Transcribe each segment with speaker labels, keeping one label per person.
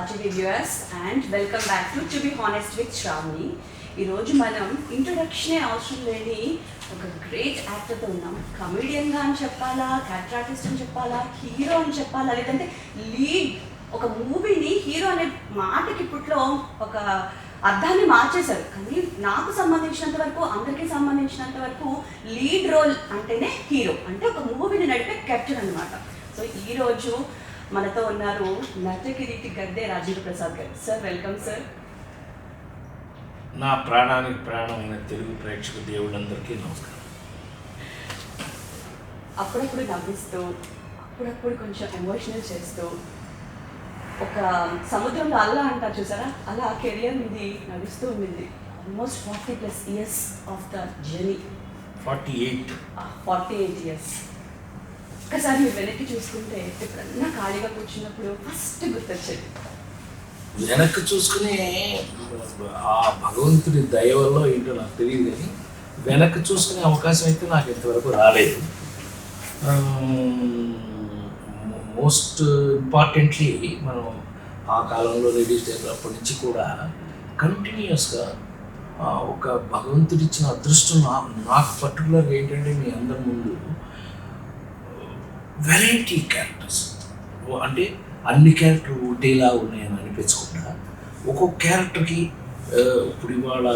Speaker 1: RTV viewers and welcome back to Be Honest with Shravani. ఈరోజు మనం ఇంట్రొడక్షనే అవసరం లేని ఒక గ్రేట్ యాక్టర్తో ఉన్నాం. కమెడియన్గా అని చెప్పాలా, క్యారెక్టర్ ఆర్టిస్ట్ అని చెప్పాలా, హీరో అని చెప్పాలా, లేదంటే లీడ్ ఒక మూవీని హీరో అనే మాటకి ఇప్పట్లో ఒక అర్థాన్ని మార్చేశారు. కానీ నాకు సంబంధించినంత వరకు, అందరికీ సంబంధించినంత వరకు లీడ్ రోల్ అంటేనే హీరో, అంటే ఒక మూవీని నడిపే కెప్టెన్ అనమాట. సో ఈరోజు మనతో ఉన్నారు నటకిరీటి గద్దె రాజేంద్ర ప్రసాద్ గారు. Sir welcome sir.
Speaker 2: నా ప్రాణానికి ప్రాణమైన తెలుగు ప్రేక్షక దేవుళ్ళందరికీ నమస్కారం.
Speaker 1: అప్పుడప్పుడు నవ్విస్తూ, అప్పుడప్పుడు కొంచెం ఎమోషనల్ చేస్తూ, ఒక సముద్రంలో అలా అంటారు చూసారా, అలా కెరియర్ మీది నడుస్తూ ఉండింది. Almost 40+ years of the journey. 48 years. ఒక్కసారి మీరు వెనక్కి చూసుకుంటే ఎప్పుడన్నా ఖాళీగా కూర్చున్నప్పుడు ఫస్ట్ గుర్తొచ్చేది?
Speaker 2: వెనక్కి చూసుకుని ఆ భగవంతుడి దయ వల్ల ఏంటో నాకు తెలియదు, కానీ వెనక్కి చూసుకునే అవకాశం అయితే నాకు ఇంతవరకు రాలేదు. మోస్ట్ ఇంపార్టెంట్లీ మనం ఆ కాలంలో లేడీస్ డే అప్పటి నుంచి కూడా కంటిన్యూస్గా ఒక భగవంతుడిచ్చిన అదృష్టం నాకు పర్టికులర్గా ఏంటంటే మీ అందరి ముందు వెరైటీ క్యారెక్టర్స్, అంటే అన్ని క్యారెక్టర్లు ఒకటేలా ఉన్నాయని అనిపించకుండా ఒక్కొక్క క్యారెక్టర్కి ఇప్పుడు ఇవాళ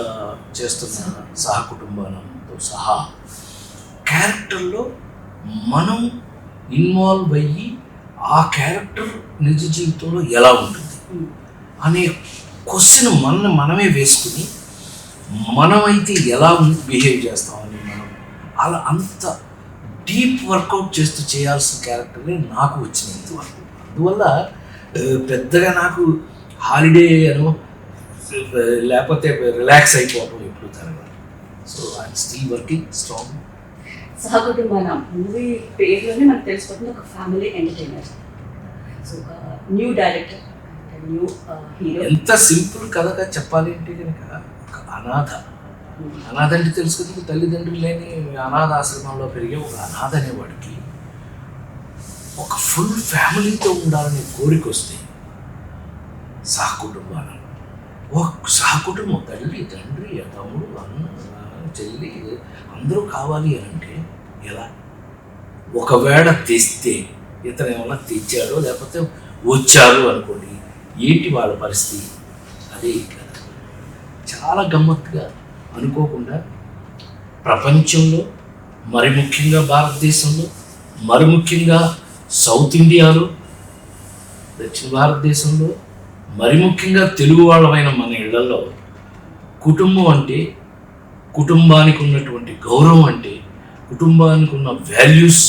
Speaker 2: చేస్తున్న సహకుటుంబంతో సహా క్యారెక్టర్లో మనం ఇన్వాల్వ్ అయ్యి ఆ క్యారెక్టర్ నిజ జీవితంలో ఎలా ఉంటుంది అనే క్వశ్చన్ మనమే వేసుకుని మనమైతే ఎలా బిహేవ్ చేస్తామని మనం అలా అంత డీప్ వర్కౌట్ చేస్తూ చేయాల్సిన క్యారెక్టర్ని నాకు వచ్చినాయి ఇంతవరకు. అందువల్ల పెద్దగా నాకు హాలిడే అనో లేకపోతే రిలాక్స్ అయిపోవడం ఎప్పుడు జరగదు. So I'm still working strong.
Speaker 1: Sahakutumbam movie పేరులోనే మనకు తెలిసిపోతుంది ఒక ఫ్యామిలీ ఎంటర్టైనర్. సో ఒక న్యూ డైరెక్టర్, న్యూ హీరో.
Speaker 2: ఎంత సింపుల్ కథగా చెప్పాలి అంటే కనుక ఒక అనాథ అంటే తెలుసు కదా, తల్లిదండ్రులు లేని అనాథ ఆశ్రమంలో పెరిగే ఒక అనాథ అనేవాడికి ఒక ఫుల్ ఫ్యామిలీతో ఉండాలనే కోరిక వస్తే సహకుటుంబాలు, ఒక సహకుటుంబం తల్లి తండ్రి తమ్ముడు అన్న చెల్లి అందరూ కావాలి అని అంటే ఎలా? ఒకవేళ తెస్తే ఇతను ఏమన్నా తెచ్చాడో లేకపోతే వచ్చారు అనుకోండి, ఏంటి వాళ్ళ పరిస్థితి? అదే కదా చాలా గమ్మత్తుగా అనుకోకుండా ప్రపంచంలో, మరి ముఖ్యంగా భారతదేశంలో, మరి ముఖ్యంగా సౌత్ ఇండియాలో, దక్షిణ భారతదేశంలో, మరి ముఖ్యంగా తెలుగు వాళ్ళమైన మన ఇళ్లలో కుటుంబం అంటే, కుటుంబానికి ఉన్నటువంటి గౌరవం అంటే, కుటుంబానికి ఉన్న వాల్యూస్,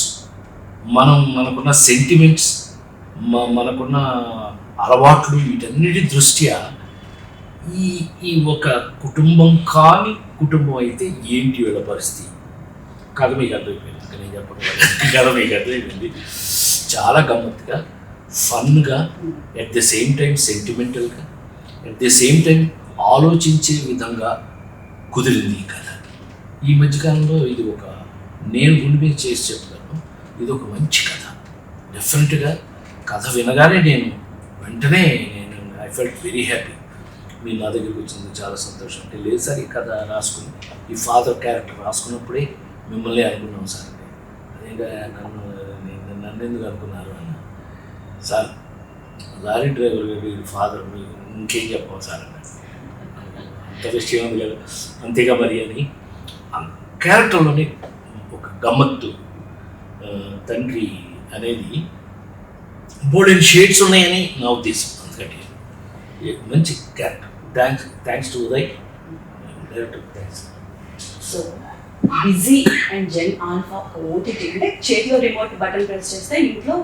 Speaker 2: మనకున్న సెంటిమెంట్స్, మనకున్న అలవాట్లు, వీటన్నిటి దృష్ట్యా ఈ ఒక కుటుంబం కాని కుటుంబం అయితే ఏంటి వీళ్ళ పరిస్థితి? కథ మీకు అర్థమైపోయింది, ఇంకా నేను చెప్పడం కథ మీకు అర్థమైపోయింది. చాలా గమ్మత్తుగా, ఫన్గా, ఎట్ ద సేమ్ టైం సెంటిమెంటల్గా, ఎట్ ద సేమ్ టైం ఆలోచించే విధంగా కుదిరింది ఈ కథ. ఈ మధ్యకాలంలో ఇది ఒక, నేను గుండె మీద చేసి చెప్తాను, ఇది ఒక మంచి కథ. డెఫినెట్గా కథ వినగానే వెంటనే ఐ ఫెల్ట్ వెరీ హ్యాపీ. మీరు నా దగ్గరికి వచ్చింది చాలా సంతోషం. అంటే లేదు సార్, ఈ కథ రాసుకుని ఈ ఫాదర్ క్యారెక్టర్ రాసుకున్నప్పుడే మిమ్మల్ని అనుకున్నాం సార్. అదేగా నన్ను ఎందుకు అనుకున్నారు అన్న. సార్ లారీ డ్రైవర్ గారు ఫాదర్, ఇంకేం చెప్పాం సార్ అన్న. అంత విషయం ఉంది కదా, అంతేగా మరి అని క్యారెక్టర్లోనే ఒక గమ్మత్తు. తండ్రి అనేది బోల్డెన్ షేడ్స్ ఉన్నాయని నా ఉద్దేశం. అందుకంటే మంచి character. Thanks to Uday director. Thanks.
Speaker 1: So busy and gen alpha OTT అంటే చేతిలో రిమోట్ బటన్ ప్రెస్ చేస్తే ఇంట్లో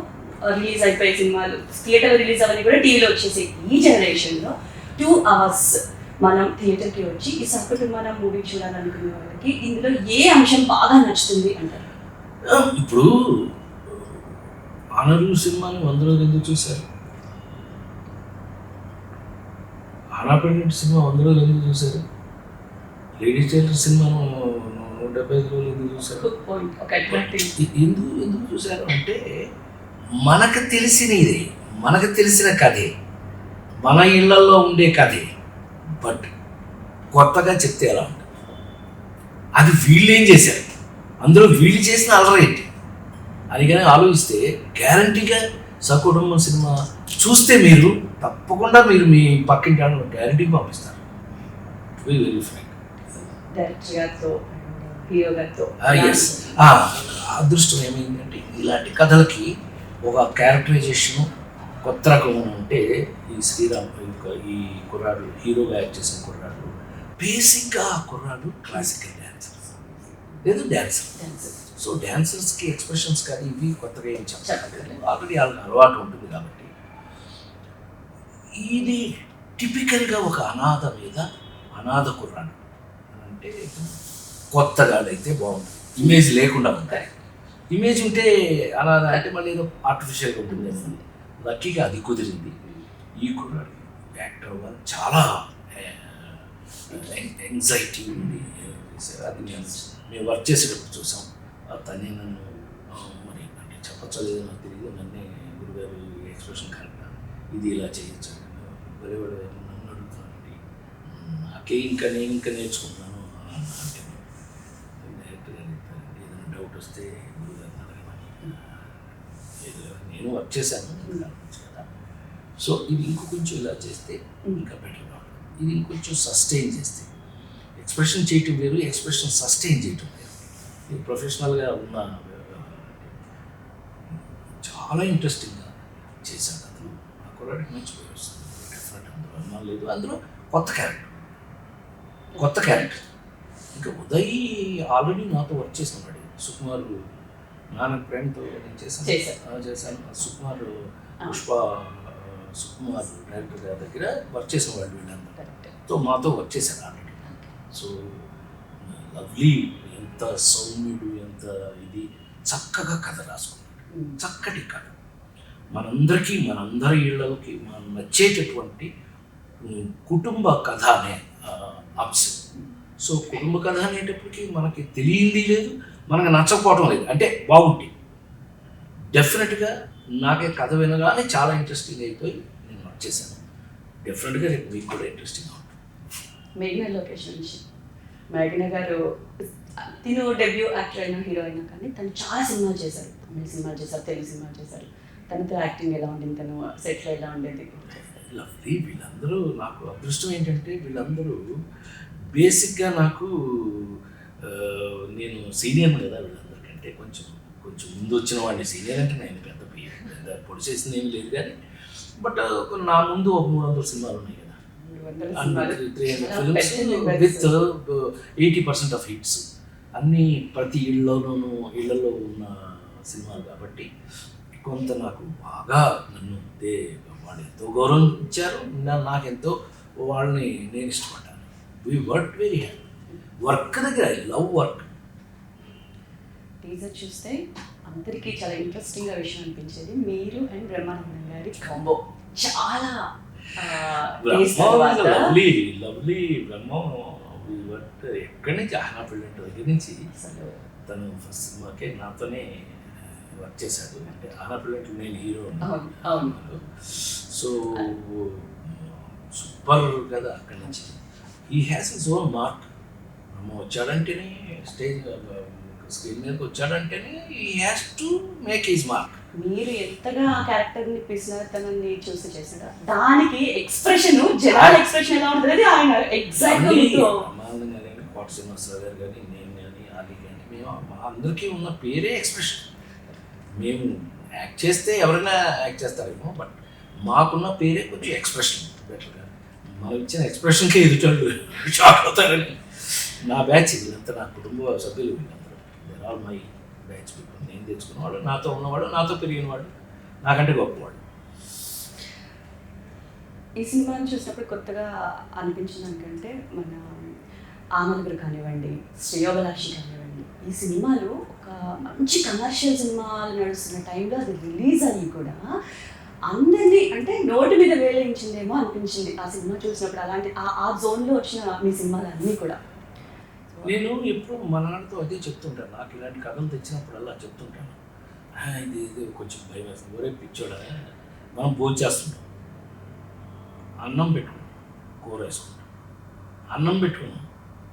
Speaker 1: రిలీజ్ అయిపోయే సినిమాలు, థియేటర్లో రిలీజ్ అవన్నీ కూడా టీవీలో వచ్చేసి ఈ జనరేషన్లో 2 hours మనం థియేటర్కి వచ్చి ఈ సహకుటుంబం మూవీ చూడాలనుకునే వాళ్ళకి ఇందులో ఏ అంశం బాగా నచ్చుతుంది అంటారు?
Speaker 2: ఇప్పుడు ఆనరు సినిమాని 100 రోజులు ఎందుకు చూశారు? ఆనాపెండెంట్ సినిమా 100 రోజులు ఎందుకు చూశారు? లేడీస్ టైలర్ సినిమాను 175 రోజులు ఎందుకు చూశారు? ఎందుకు చూశారు అంటే మనకు తెలిసిన కథే, మన ఇళ్లలో ఉండే కథే, బట్ కొత్తగా చెప్తే ఎలా ఉంటుంది. అది వీళ్ళు ఏం చేశారు, అందులో వీళ్ళు చేసిన అలరేంటి అని కానీ ఆలోచిస్తే గ్యారంటీగా సకుటుంబం సినిమా చూస్తే మీరు తప్పకుండా మీరు మీ పక్కింటి వాళ్ళని గ్యారంటీగా పంపిస్తారు. Very frank.
Speaker 1: డైరెక్టర్ గారితో హీరో గారితో
Speaker 2: ఎస్. అదృష్టం ఏమైందంటే ఇలాంటి కథలకి ఒక క్యారెక్టరైజేషను కొత్త రకం ఉంటే ఈ శ్రీరామ్ ఇంకా ఈ కుర్రాడు హీరోగా యాక్ట్ చేసిన కుర్రాడు బేసిక్గా ఆ కుర్రాడు క్లాసికల్ డ్యాన్సర్ లేదు డ్యాన్సర్. సో డ్యాన్సర్స్కి ఎక్స్ప్రెషన్స్ కానీ ఇవి కొత్తగా ఏం చెప్పలేదు, ఆల్రెడీ వాళ్ళకి అలవాటు ఉంటుంది కాబట్టి. ఇది టిపికల్గా ఒక అనాథ మీద అనాథ కుర్రాడు అంటే కొత్తగా అయితే బాగుంటుంది, ఇమేజ్ లేకుండా ఉంటాయి. ఇమేజ్ ఉంటే అనాథ అంటే మళ్ళీ ఏదో ఆర్టిఫిషియల్గా ఉంటుంది. లక్కీగా అది కుదిరింది. ఈ కుర్రాడు యాక్టర్ అవ్వాలి చాలా యాంగ్జైటీ ఉంది. అది మేము వర్క్ చేసేటప్పుడు చూసాం. తనే నన్ను మరి అంటే చెప్పచ్చో లేదో నాకు తెలియదు, నన్నే గురుగారు ఎక్స్ప్రెషన్ కరెక్ట్ ఇది ఇలా చేయొచ్చు వేరే వాడు నన్ను అడుగుతున్నానండి, నాకే నేను ఇంకా నేర్చుకుంటున్నాను అంటే డైరెక్ట్గా ఏదైనా డౌట్ వస్తే గురుగారిని అడగమని నేను వర్క్ చేశాను కదా. సో ఇది ఇంకొంచెం ఇలా చేస్తే ఇంకా బెటర్గా ఉంటుంది. ఇది ఇంకొంచెం సస్టైన్ చేస్తే ఎక్స్ప్రెషన్ చేయటం వేరు, ఎక్స్ప్రెషన్ సస్టైన్ చేయటం వేరు. ఇది ప్రొఫెషనల్గా ఉన్న చాలా ఇంట్రెస్టింగ్గా చేశాడు అతను. ఆ కుర్రాడికి మంచి పేరు వస్తుంది డెఫినెట్, అందులో అనుమానం లేదు. అందులో కొత్త క్యారెక్టర్ ఇంకా ఉదయ్ ఆల్రెడీ నాతో వర్క్ చేసినవాడు. సుకుమార్ నాన్న ప్రేమతో నేను చేశాను. సుకుమార్ పుష్ప సుకుమార్ డైరెక్టర్ గారి దగ్గర వర్క్ చేసిన వాళ్ళు వీళ్ళంతా మాతో వర్క్ చేశారు ఆల్రెడీ. సో లవ్లీ, ఎంత సౌమ్యుడు, ఎంత ఇది చక్కగా కథ రాసుకున్నాడు. చక్కటి కథ మనందరి ఇళ్ళకి మనం నచ్చేటటువంటి కుటుంబ కథ అనే అంశం. సో కుటుంబ కథ అనేటప్పటికీ మనకి తెలియంది లేదు, మనకు నచ్చకపోవటం లేదు. అంటే బాగుంటుంది డెఫినెట్గా. నాకే కథ వినగానే చాలా ఇంట్రెస్టింగ్ అయిపోయి నేను వర్క్ చేశాను. డెఫినెట్గా రేపు మీకు కూడా ఇంట్రెస్టింగ్గా ఉంటుంది.
Speaker 1: మేఘ్నా లోకేష్ నుంచి మేఘ్నా గారు తిను డెబ్యూ యాక్టర్ అయినా హీరో అయినా కానీ తను చాలా సినిమాలు చేశారు. తమిళ సినిమాలు చేశారు, తెలుగు సినిమాలు చేశారు. తనతో యాక్టింగ్ ఎలా ఉండేది, తను సెట్లో ఎలా ఉండేది?
Speaker 2: లవ్లీ. వీళ్ళందరూ నాకు అదృష్టం ఏంటంటే వీళ్ళందరూ బేసిక్గా నాకు నేను సీనియర్ కదా, వీళ్ళందరికంటే కొంచెం ముందు వచ్చిన వాడిని. సీనియర్ అంటే నేను పెద్ద పొడి చేసింది ఏమి లేదు కానీ, బట్ నా ముందు ఒక 300 సినిమాలు ఉన్నాయి కదా, 300 ఫిల్మ్స్ విత్ 80% ఆఫ్ హిట్స్ అన్నీ ప్రతి ఇళ్లలో ఉన్న సినిమాలు కాబట్టి కొంత నాకు బాగా నన్ను వాళ్ళు ఎంతో గౌరవం ఇచ్చారు. నాకెంతో వాళ్ళని నేను ఇష్టపడ్డాను. We work very happy. Work దగ్గర ఐ లవ్ వర్క్.
Speaker 1: టీజర్ చూస్తే అందరికీ చాలా ఇంట్రెస్టింగ్గా విషయం అనిపించేది మీరు అండ్ బ్రహ్మానందం గారి కాంబో. చాలా
Speaker 2: లవ్లీ బ్రహ్మ ఎక్కడి నుంచి ఆహ్నా పెళ్ళంట దగ్గర నుంచి తను ఫస్ట్ సినిమాకే నాతోనే వర్క్ చేశాడు. అంటే ఆహ్నా పెళ్ళంటే నేను హీరో. సో సూపర్ కదా. అక్కడి నుంచి he has his own mark. Brahma వచ్చాడంటేనే స్క్రీన్ మీదకి వచ్చాడంటేనే he has to make his mark.
Speaker 1: మీరు ఎంతగా ఆ క్యారెక్టర్ని పిసినాతనాన్ని చూసి చేశాడు, దానికి ఎక్స్ప్రెషన్, జనాల ఎక్స్ప్రెషన్ ఎలా ఉంటుంది ఆయన ఎగ్జాక్ట్గా
Speaker 2: బ్రహ్మానందం కానీ కోట శ్రీనివాసరావు గారు కానీ నేను కానీ ఆలీ కానీ మేము మా అందరికీ ఉన్న పేరే ఎక్స్ప్రెషన్. మేము యాక్ట్ చేస్తే ఎవరైనా యాక్ట్ చేస్తారేమో, బట్ మాకున్న పేరే కొంచెం ఎక్స్ప్రెషన్ బెటర్గా. మనం ఇచ్చిన ఎక్స్ప్రెషన్కే ఎదుటోళ్ళు షాక్ అవుతారని. నా బ్యాచ్ వీళ్ళంతా నా కుటుంబ సభ్యులు, వీళ్ళందరూ they're all my batch people. నేను తెచ్చుకున్నవాడు, నాతో ఉన్నవాడు, నాతో పెరిగినవాడు, నాకంటే గొప్పవాడు.
Speaker 1: ఈ సినిమాని చూసినప్పుడు కొత్తగా అనిపించింది అనుకంటే మన ఆమలుగురు కానివ్వండి, శ్రేయోభిలాషి కానివ్వండి, ఈ సినిమాలు ఒక మంచి కమర్షియల్ సినిమాలు నడుస్తున్న టైంలో అది రిలీజ్ అయ్యి కూడా అందరినీ అంటే నోటి మీద వేయించిందేమో అనిపించింది ఆ సినిమా చూసినప్పుడు. అలాంటి ఆ జోన్లో వచ్చిన మీ సినిమాలు అన్నీ కూడా
Speaker 2: నేను ఎప్పుడు మన నాన్నతో అదే చెప్తుంటాను. నాకు ఇలాంటి కథలు తెచ్చినప్పుడల్లా చెప్తుంటాను, ఇది కొంచెం భయం వేస్తుంది, ఒరే పిచ్చోడా మనం భోజనం చేస్తుంటాం, అన్నం పెట్టుకున్నాం కూర వేసుకుంటాం, అన్నం పెట్టుకున్నాం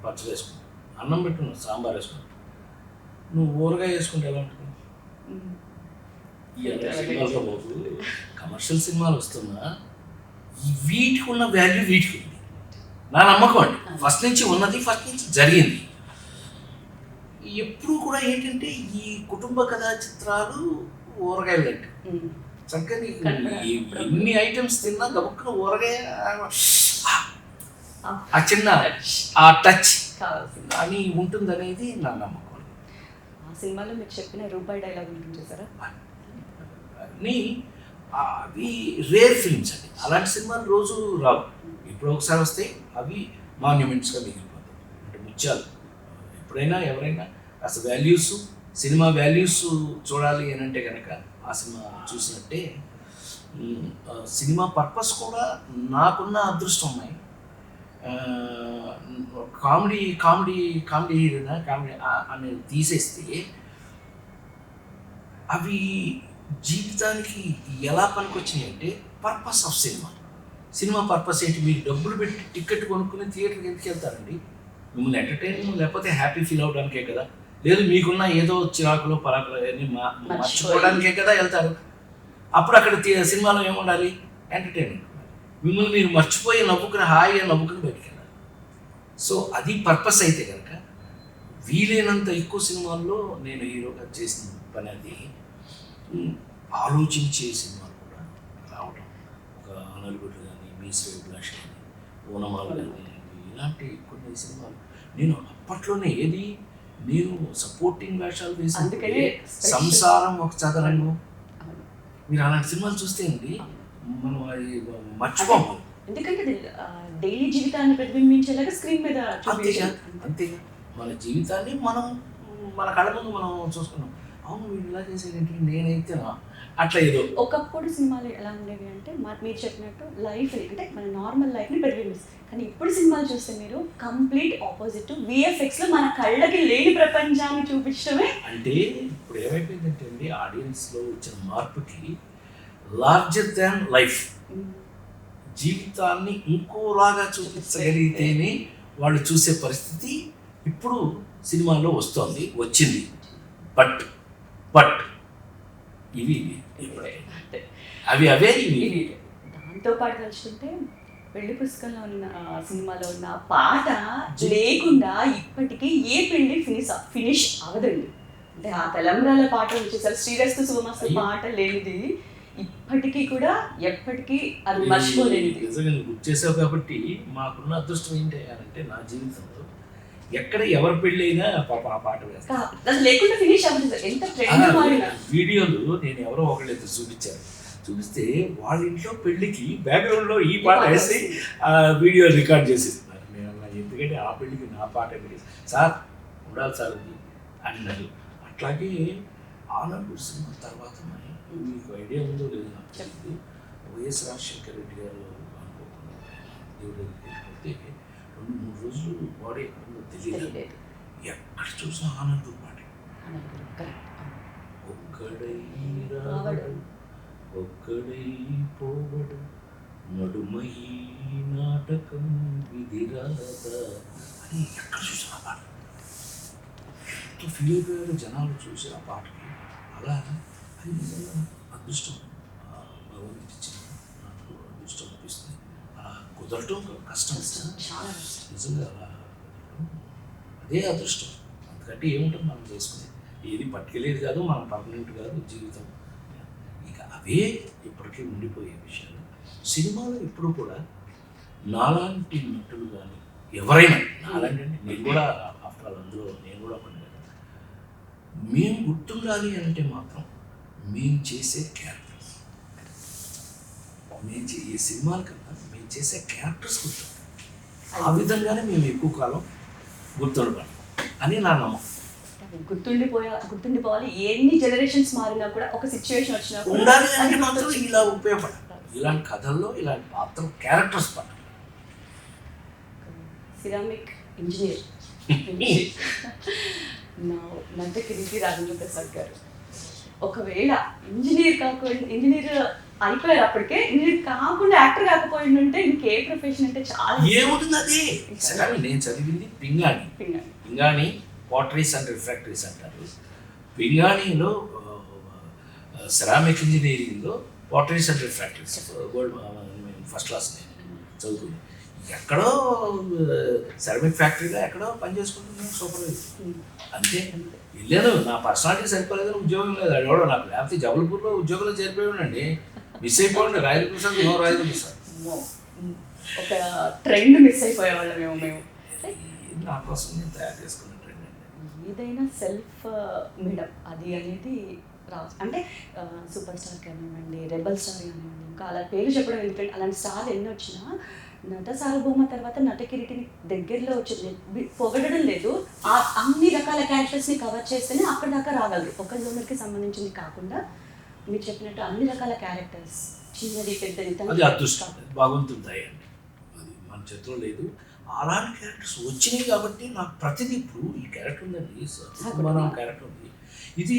Speaker 2: పచ్చడి వేసుకుంటాం, అన్నం పెట్టుకున్నాం సాంబార్ వేసుకుంటాం. నువ్వు ఊరగాయ వేసుకుంటే ఎలా ఉంటుంది? సినిమాలతో పోకు, కమర్షియల్ సినిమాలు వస్తున్నా వీటికి ఉన్న వాల్యూ వీటికి ఉంది. నా నమ్మకం అండి, ఫస్ట్ నుంచి ఉన్నది, ఫస్ట్ నుంచి జరిగింది. ఎప్పుడు కూడా ఏంటంటే ఈ కుటుంబ కథా చిత్రాలు ఊరగాయలు లాంటి చక్కగా నీకు ఎన్ని ఐటమ్స్ తిన్నా గబుక్కున ఊరగాయ ఆ చిన్న ఆ టచ్ అని ఉంటుంది అనేది నా నమ్మకం.
Speaker 1: ఆ సినిమాలో మీరు చెప్పిన రూపాయి డైలాగ్ ఉంటుంది చూసారా,
Speaker 2: అన్నీ అవి రేర్ ఫిల్మ్స్ అండి. అలాంటి సినిమాలు రోజు రావు, ఎప్పుడో ఒకసారి వస్తాయి. అవి మాన్యుమెంట్స్గా మిగిలిపోతాయి. అంటే ముత్యాలు. ఎప్పుడైనా ఎవరైనా అసలు వాల్యూస్, సినిమా వాల్యూస్ చూడాలి అని అంటే కనుక ఆ సినిమా చూసినట్టే. సినిమా పర్పస్ కూడా నాకున్న అదృష్టం ఉన్నాయి. కామెడీ కామెడీ కామెడీ హీరోనా కామెడీ అనేది తీసేస్తే అవి జీవితానికి ఎలా పనికొచ్చినాయి అంటే purpose of cinema. Cinema purpose ఏంటి? మీరు డబ్బులు పెట్టి టికెట్ కొనుక్కుని థియేటర్కి ఎందుకు వెళ్తారండి? మిమ్మల్ని ఎంటర్టైన్మెంట్ లేకపోతే హ్యాపీ ఫీల్ అవడానికే కదా, లేదు మీకున్న ఏదో చిరాకులో పరాకులో అన్నీ మర్చిపోవడానికే కదా వెళ్తారు. అప్పుడు అక్కడ సినిమాలో ఏముండాలి? ఎంటర్టైన్మెంట్. మిమ్మల్ని మీరు మర్చిపోయి నవ్వుకుని హాయిగా నవ్వుకుని బయటికి వెళ్ళాలి. సో అది పర్పస్ అయితే కనుక వీలైనంత ఎక్కువ సినిమాల్లో నేను హీరోగా చేసిన పని అది ఆలోచించే సినిమాలు కూడా రావడం. ఒక నలుగురు కానీ, మీ శ్రేభిలాష్ కానీ, ఓనమాలు కానీ, ఇలాంటి కొన్ని సినిమాలు నేను అప్పట్లోనే నేను సపోర్టింగ్ వేషాలు వేసి సంసారం ఒక చదరంగం, మీరు అలాంటి సినిమాలు చూస్తే అండి మనం అది మర్చిపోము.
Speaker 1: ఎందుకంటే డైలీ జీవితాన్ని ప్రతిబింబించేలాగా స్క్రీన్ మీద
Speaker 2: అంతేగా మన జీవితాన్ని మనం మన కళ్ళ ముందు మనం చూసుకున్నాం. అవును వీళ్ళు ఇలా చేసేది, నేనైతే అట్లా ఏదో.
Speaker 1: ఒకప్పుడు సినిమాలు ఎలా ఉండేవి అంటే మీరు చెప్పినట్టు లైఫ్ అంటే మన నార్మల్ లైఫ్ని ప్రతిబింబిస్తుంది. కానీ ఇప్పుడు సినిమాలు చూస్తే మీరు కంప్లీట్ ఆపోజిట్, విఎఫ్ఎక్స్లో మన కళ్ళకి లేని ప్రపంచాన్ని చూపించడమే.
Speaker 2: అంటే ఇప్పుడు ఏమైపోయిందంటే అండి, ఆడియన్స్లో వచ్చిన మార్పుకి లార్జర్ దాన్ లైఫ్ జీవితాన్ని ఇంకోలాగా చూపించగలిగితేనే వాళ్ళు చూసే పరిస్థితి ఇప్పుడు సినిమాలో వచ్చింది. బట్ ఇవి అవే ఇవి.
Speaker 1: దాంతో పాటు తలుచుకుంటే పెళ్లి పుస్తకంలో ఉన్న సినిమాలో ఉన్న పాట లేకుండా ఇప్పటికీ ఏ పెళ్లి ఫినిష్ అవ్వదండి. అంటే ఆ తెలంగాణ పాట వచ్చేసరి శ్రీరస్తు శుభమస్తు పాట లేనిది ఇప్పటికీ కూడా ఎప్పటికీ అది మర్చిపోలేదు.
Speaker 2: నిజంగా గుర్తు చేసావు కాబట్టి మాకున్న అదృష్టం ఏంటి అంటే నా జీవితంలో ఎక్కడ ఎవరి పెళ్ళి అయినా ఆ పాట వేస్తాను
Speaker 1: లేకుండా ఫినిష్ అవ్వదు. ఎంత
Speaker 2: వీడియోలు నేను ఎవరో ఒకళ్ళైతే చూపిస్తే వాళ్ళ ఇంట్లో పెళ్లికి బ్యాక్గ్రౌండ్లో ఈ పాట వేసి వీడియో రికార్డ్ చేసిస్తున్నారు. నేను అలా ఎందుకంటే ఆ పెళ్లికి నా పాట సార్ ఉండాలి సార్ అన్నారు. అట్లాగే ఆనంద్ సినిమా తర్వాత మీకు ఐడియా ఉందో లేదో నాకు తెలియదు, వైఎస్ రాజశేఖర రెడ్డి గారు అనుకోకుండా దేవుడి వెళ్ళిపోతే 2-3 రోజులు బాడీ ఎక్కడుందో తెలియదు. ఎక్కడ చూసినా ఆనంద్ పాట. ఒక్కడై పోవడు నడుమై నాటకం విధిరాత అని ఎక్కడ చూసిన పాట. ఎంతో ఫీల్ అయిపోయారు జనాలు చూసి ఆ పాటకి. అలా అది నిజంగా అదృష్టం, భగవంతుడి ఇచ్చిన నాకు అదృష్టం అనిపిస్తుంది. అలా కుదరటం కష్టం, నిజంగా అలా అదే అదృష్టం. అందుకంటే ఏముంటుంది మనం చేసుకునేది, ఏది పట్టుకెళ్ళేది కాదు, మనం పర్మనెంట్ కాదు జీవితం. ఇక అవే ఇప్పటికీ ఉండిపోయే విషయాలు. సినిమాలో ఇప్పుడు కూడా నాలాంటి నటులు కానీ ఎవరైనా, నాలాంటి అంటే నేను కూడా ఆఫ్టర్ ఆల్ అందులో నేను కూడా పని కదా, మేము గుర్తుండాలి అంటే మాత్రం మేము చేసే క్యారెక్టర్స్, ఈ సినిమాల కన్నా మేము చేసే క్యారెక్టర్స్ గుర్తుంటాయి. ఆ విధంగానే మేము ఎక్కువ కాలం గుర్తుండబడి అని నా నమ్మకం.
Speaker 1: గుర్తుండిపోవాలి. ఎన్ని జనరేషన్స్ మారినా కూడా ఒక సిచ్యువేషన్ వచ్చినా
Speaker 2: ఉండాలి అంటే మాత్రం ఇలా ఉపయోగపడాలి. ఇలాంటి కథల్లో ఇలాంటి పాత్ర క్యారెక్టర్స్ పడాలి.
Speaker 1: సిరామిక్ ఇంజనీర్ నందకిరీటి రాజేంద్ర ప్రసాద్ గారు ఒకవేళ ఇంజనీర్ అయిపోయారు అప్పటికే. మీరు కాకుండా యాక్టర్ కాకపోయి ఉంటే ఇంకే ప్రొఫెషన్ అంటే చాలా
Speaker 2: ఏముంటుంది అదే. సరే నేను చదివింది పింగాణి. పింగాణి పాటరీస్ అండ్ రిఫ్రాక్టరీస్ అంటారు. పింగాణిలో సెరామిక్ ఇంజనీరింగ్లో potteries and refractories gold first class నేను చదువుకుంది. ఎక్కడో సెరామిక్ ఫ్యాక్టరీలో ఎక్కడో పని చేసుకుంటున్నాను సూపర్వైజర్ అంతే. వెళ్ళాను, నా పర్సనాలిటీ సరిపోలేదు, ఉద్యోగం లేదు అడవడం నాకు. లేకపోతే జబల్పూర్లో ఉద్యోగంలో చేరిపోయానండి. మిస్ అయిపోండి రాజేంద్ర ప్రసాద్ రాజేంద్ర ప్రసాద్
Speaker 1: ఒక ట్రెండ్ మిస్ అయిపోయేవాళ్ళం మేము.
Speaker 2: నా కోసం నేను తయారు చేసుకున్న ట్రెండ్ అండి.
Speaker 1: ఏదైనా సెల్ఫ్ మేడప్ అది అనేది అంటే సూపర్ స్టార్ కానివ్వండి, రెబల్ స్టార్ కానివ్వండి, ఇంకా అలా పేరు చెప్పడం ఎందుకంటే అలాంటి స్టార్ ఎన్ని వచ్చినా నట సార్వభౌమ తర్వాత నటకిరీటిని దగ్గరలో వచ్చింది. పొగడడం లేదు, అన్ని రకాల క్యారెక్టర్స్ని కవర్ చేస్తేనే అక్కడ దాకా రాగలరు. ఒక జోనర్కి సంబంధించింది కాకుండా మీరు చెప్పినట్టు అన్ని రకాల క్యారెక్టర్స్, చిన్నది పెద్దది,
Speaker 2: అది అదృష్టం, భగవంతుడి దయ అండి. అది మన చేతిలో లేదు. అలాంటి క్యారెక్టర్స్ వచ్చినాయి కాబట్టి నాకు ప్రతిదీ ఇప్పుడు ఈ క్యారెక్టర్ ఉందండి, మన క్యారెక్టర్ ఉంది, ఇది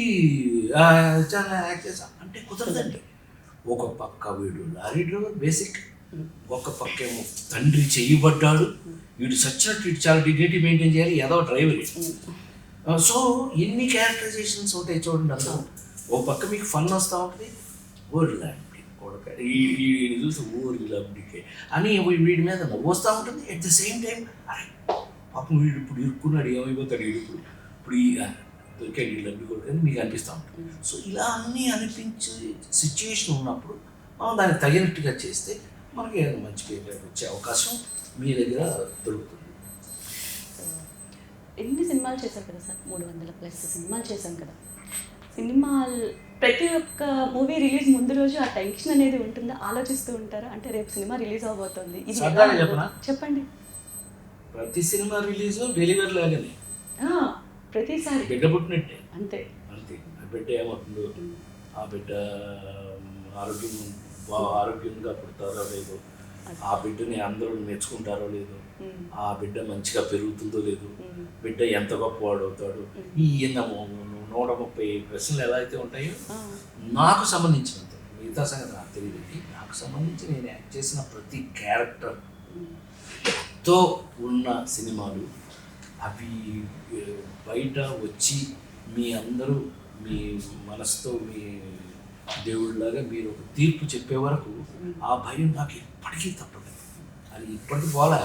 Speaker 2: చాలా యాక్ట్ చేసా అంటే కుదరదండి. ఒక పక్క వీడు లారీ డ్రైవర్ బేసిక్, ఒక పక్క ఏమో తండ్రి చేయబడ్డాడు, వీడు సచ్చినట్టు ఇటు చాలా డిగ్నిటీ మెయింటైన్ చేయాలి, ఏదో డ్రైవర్. సో ఎన్ని క్యారెక్టరైజేషన్స్ ఉంటాయి చూడండి అందులో. ఓ పక్క మీకు ఫన్ వస్తూ ఉంటుంది, ఓరి లాంటి కొడక ఈ చూసి ఊరి లాంటికే అని వీడి మీద నవ్వు వస్తూ ఉంటుంది. ఎట్ ద సేమ్ టైం అరే పాపం వీడు ఇప్పుడు ఇరుక్కున్నాడు, ఏమైపోతాడు వీడు ఇప్పుడు ఈ దొరికాడు ఈ లబ్బి కొడుకు అని మీకు అనిపిస్తూ ఉంటుంది. సో ఇలా అన్నీ అనిపించే సిచ్యుయేషన్ ఉన్నప్పుడు మనం దానికి తగినట్టుగా చేస్తే మనకి ఏదైనా మంచి పేరు వచ్చే అవకాశం మీ దగ్గర దొరుకుతుంది.
Speaker 1: ఎన్ని సినిమాలు చేశారు కదా సార్, 300+ సినిమాలు చేశాం కదా. సినిమాలు ప్రతి ఒక్క మూవీ రిలీజ్ ముందు రోజు ఆ టెన్షన్ అనేది ఉంటుందా, ఆలోచిస్తూ ఉంటారా? అంటే రేపు సినిమా రిలీజ్ అవబోతుంది, ఇది చెప్పండి.
Speaker 2: ప్రతి సినిమా రిలీజ్ డెలివరీ లాగానే
Speaker 1: ప్రతిసారి
Speaker 2: బిడ్డ పుట్టినట్టే
Speaker 1: అంతే
Speaker 2: అంతే. ఆ బిడ్డ ఏమవుతుందో, ఆ బిడ్డ ఆరోగ్యంగా పుడతారో లేదో, ఆ బిడ్డని అందరూ మెచ్చుకుంటారో లేదో, ఆ బిడ్డ మంచిగా పెరుగుతుందో లేదో, బిడ్డ ఎంత గొప్పవాడు అవుతాడు, ఈ 130 ప్రశ్నలు ఎలా అయితే ఉంటాయో నాకు సంబంధించినంత, మిగతా సంగతి నాకు తెలియదు. నాకు సంబంధించి నేను యాక్ట్ చేసిన ప్రతి క్యారెక్టర్తో ఉన్న సినిమాలు అవి బయట వచ్చి మీ అందరూ మీ మనసుతో మీ దేవుడిలాగా మీరు ఒక తీర్పు చెప్పే వరకు ఆ భయం నాకు ఎప్పటికీ తప్పదు. అది ఇప్పటికీ పోలే,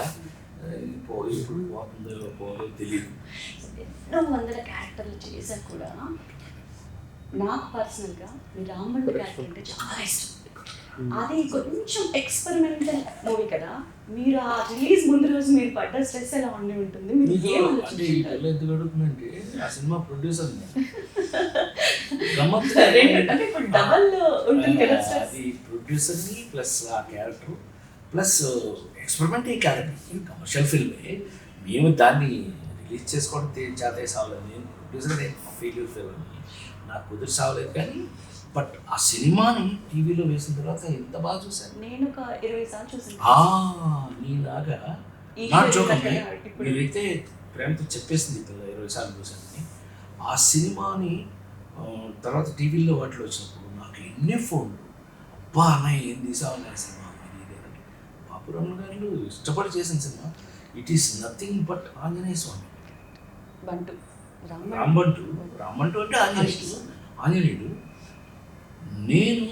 Speaker 2: ఇప్పుడు పోతుందో పోదో తెలియదు.
Speaker 1: ఎన్నో వందల క్యారెక్టర్లు చేశాక కూడా నాకు పర్సనల్గా మీ రాంబండు క్యారెక్టర్ అంటే చాలా ఇష్టం. అది కొంచెం ఎక్స్పెరిమెంటల్ మూవీ కదా, మీరు ఆ రిలీజ్ ముందు రోజు మీరు పడ్డ స్ట్రెస్ ఎలా ఉండి ఉంటుంది?
Speaker 2: ఎందుకు అడుగుతుందంటే ఆ సినిమా ప్రొడ్యూసర్
Speaker 1: ఇప్పుడు డబల్ ఉంటుంది కదా
Speaker 2: అది ప్రొడ్యూసర్ని ప్లస్ ఆ character plus experiment character. Commercial ఫిల్మే, మేము దాన్ని రిలీజ్ చేసుకోవడం చేత సావలేదు. నేను ప్రొడ్యూసర్, నేను ఫెయిల్యూర్ ఫిల్మ్ నాకు కుదిరి సావలేదు. కానీ బట్ ఆ సినిమాని టీవీలో వేసిన తర్వాత ఎంత బాగా చూశాను.
Speaker 1: నేను ఒక 20 సార్లు చూసాను.
Speaker 2: నీలాగా నాట్ జోక్ అండి, మీరైతే ప్రేమతో చెప్పేసింది పిల్ల 20 సార్లు చూశానని. ఆ సినిమాని తర్వాత టీవీలో వాటిలో వచ్చినప్పుడు నాకు ఎన్ని ఫోన్లు, అబ్బా అన్నయ్య ఏం తీసావు నా సినిమా ఇది అంటే. బాపురామ్ గారు ఇష్టపడి చేసిన సినిమా it is nothing but Anjaneya Swami. Rambantu అంటే ఆంజనేయుడు. నేను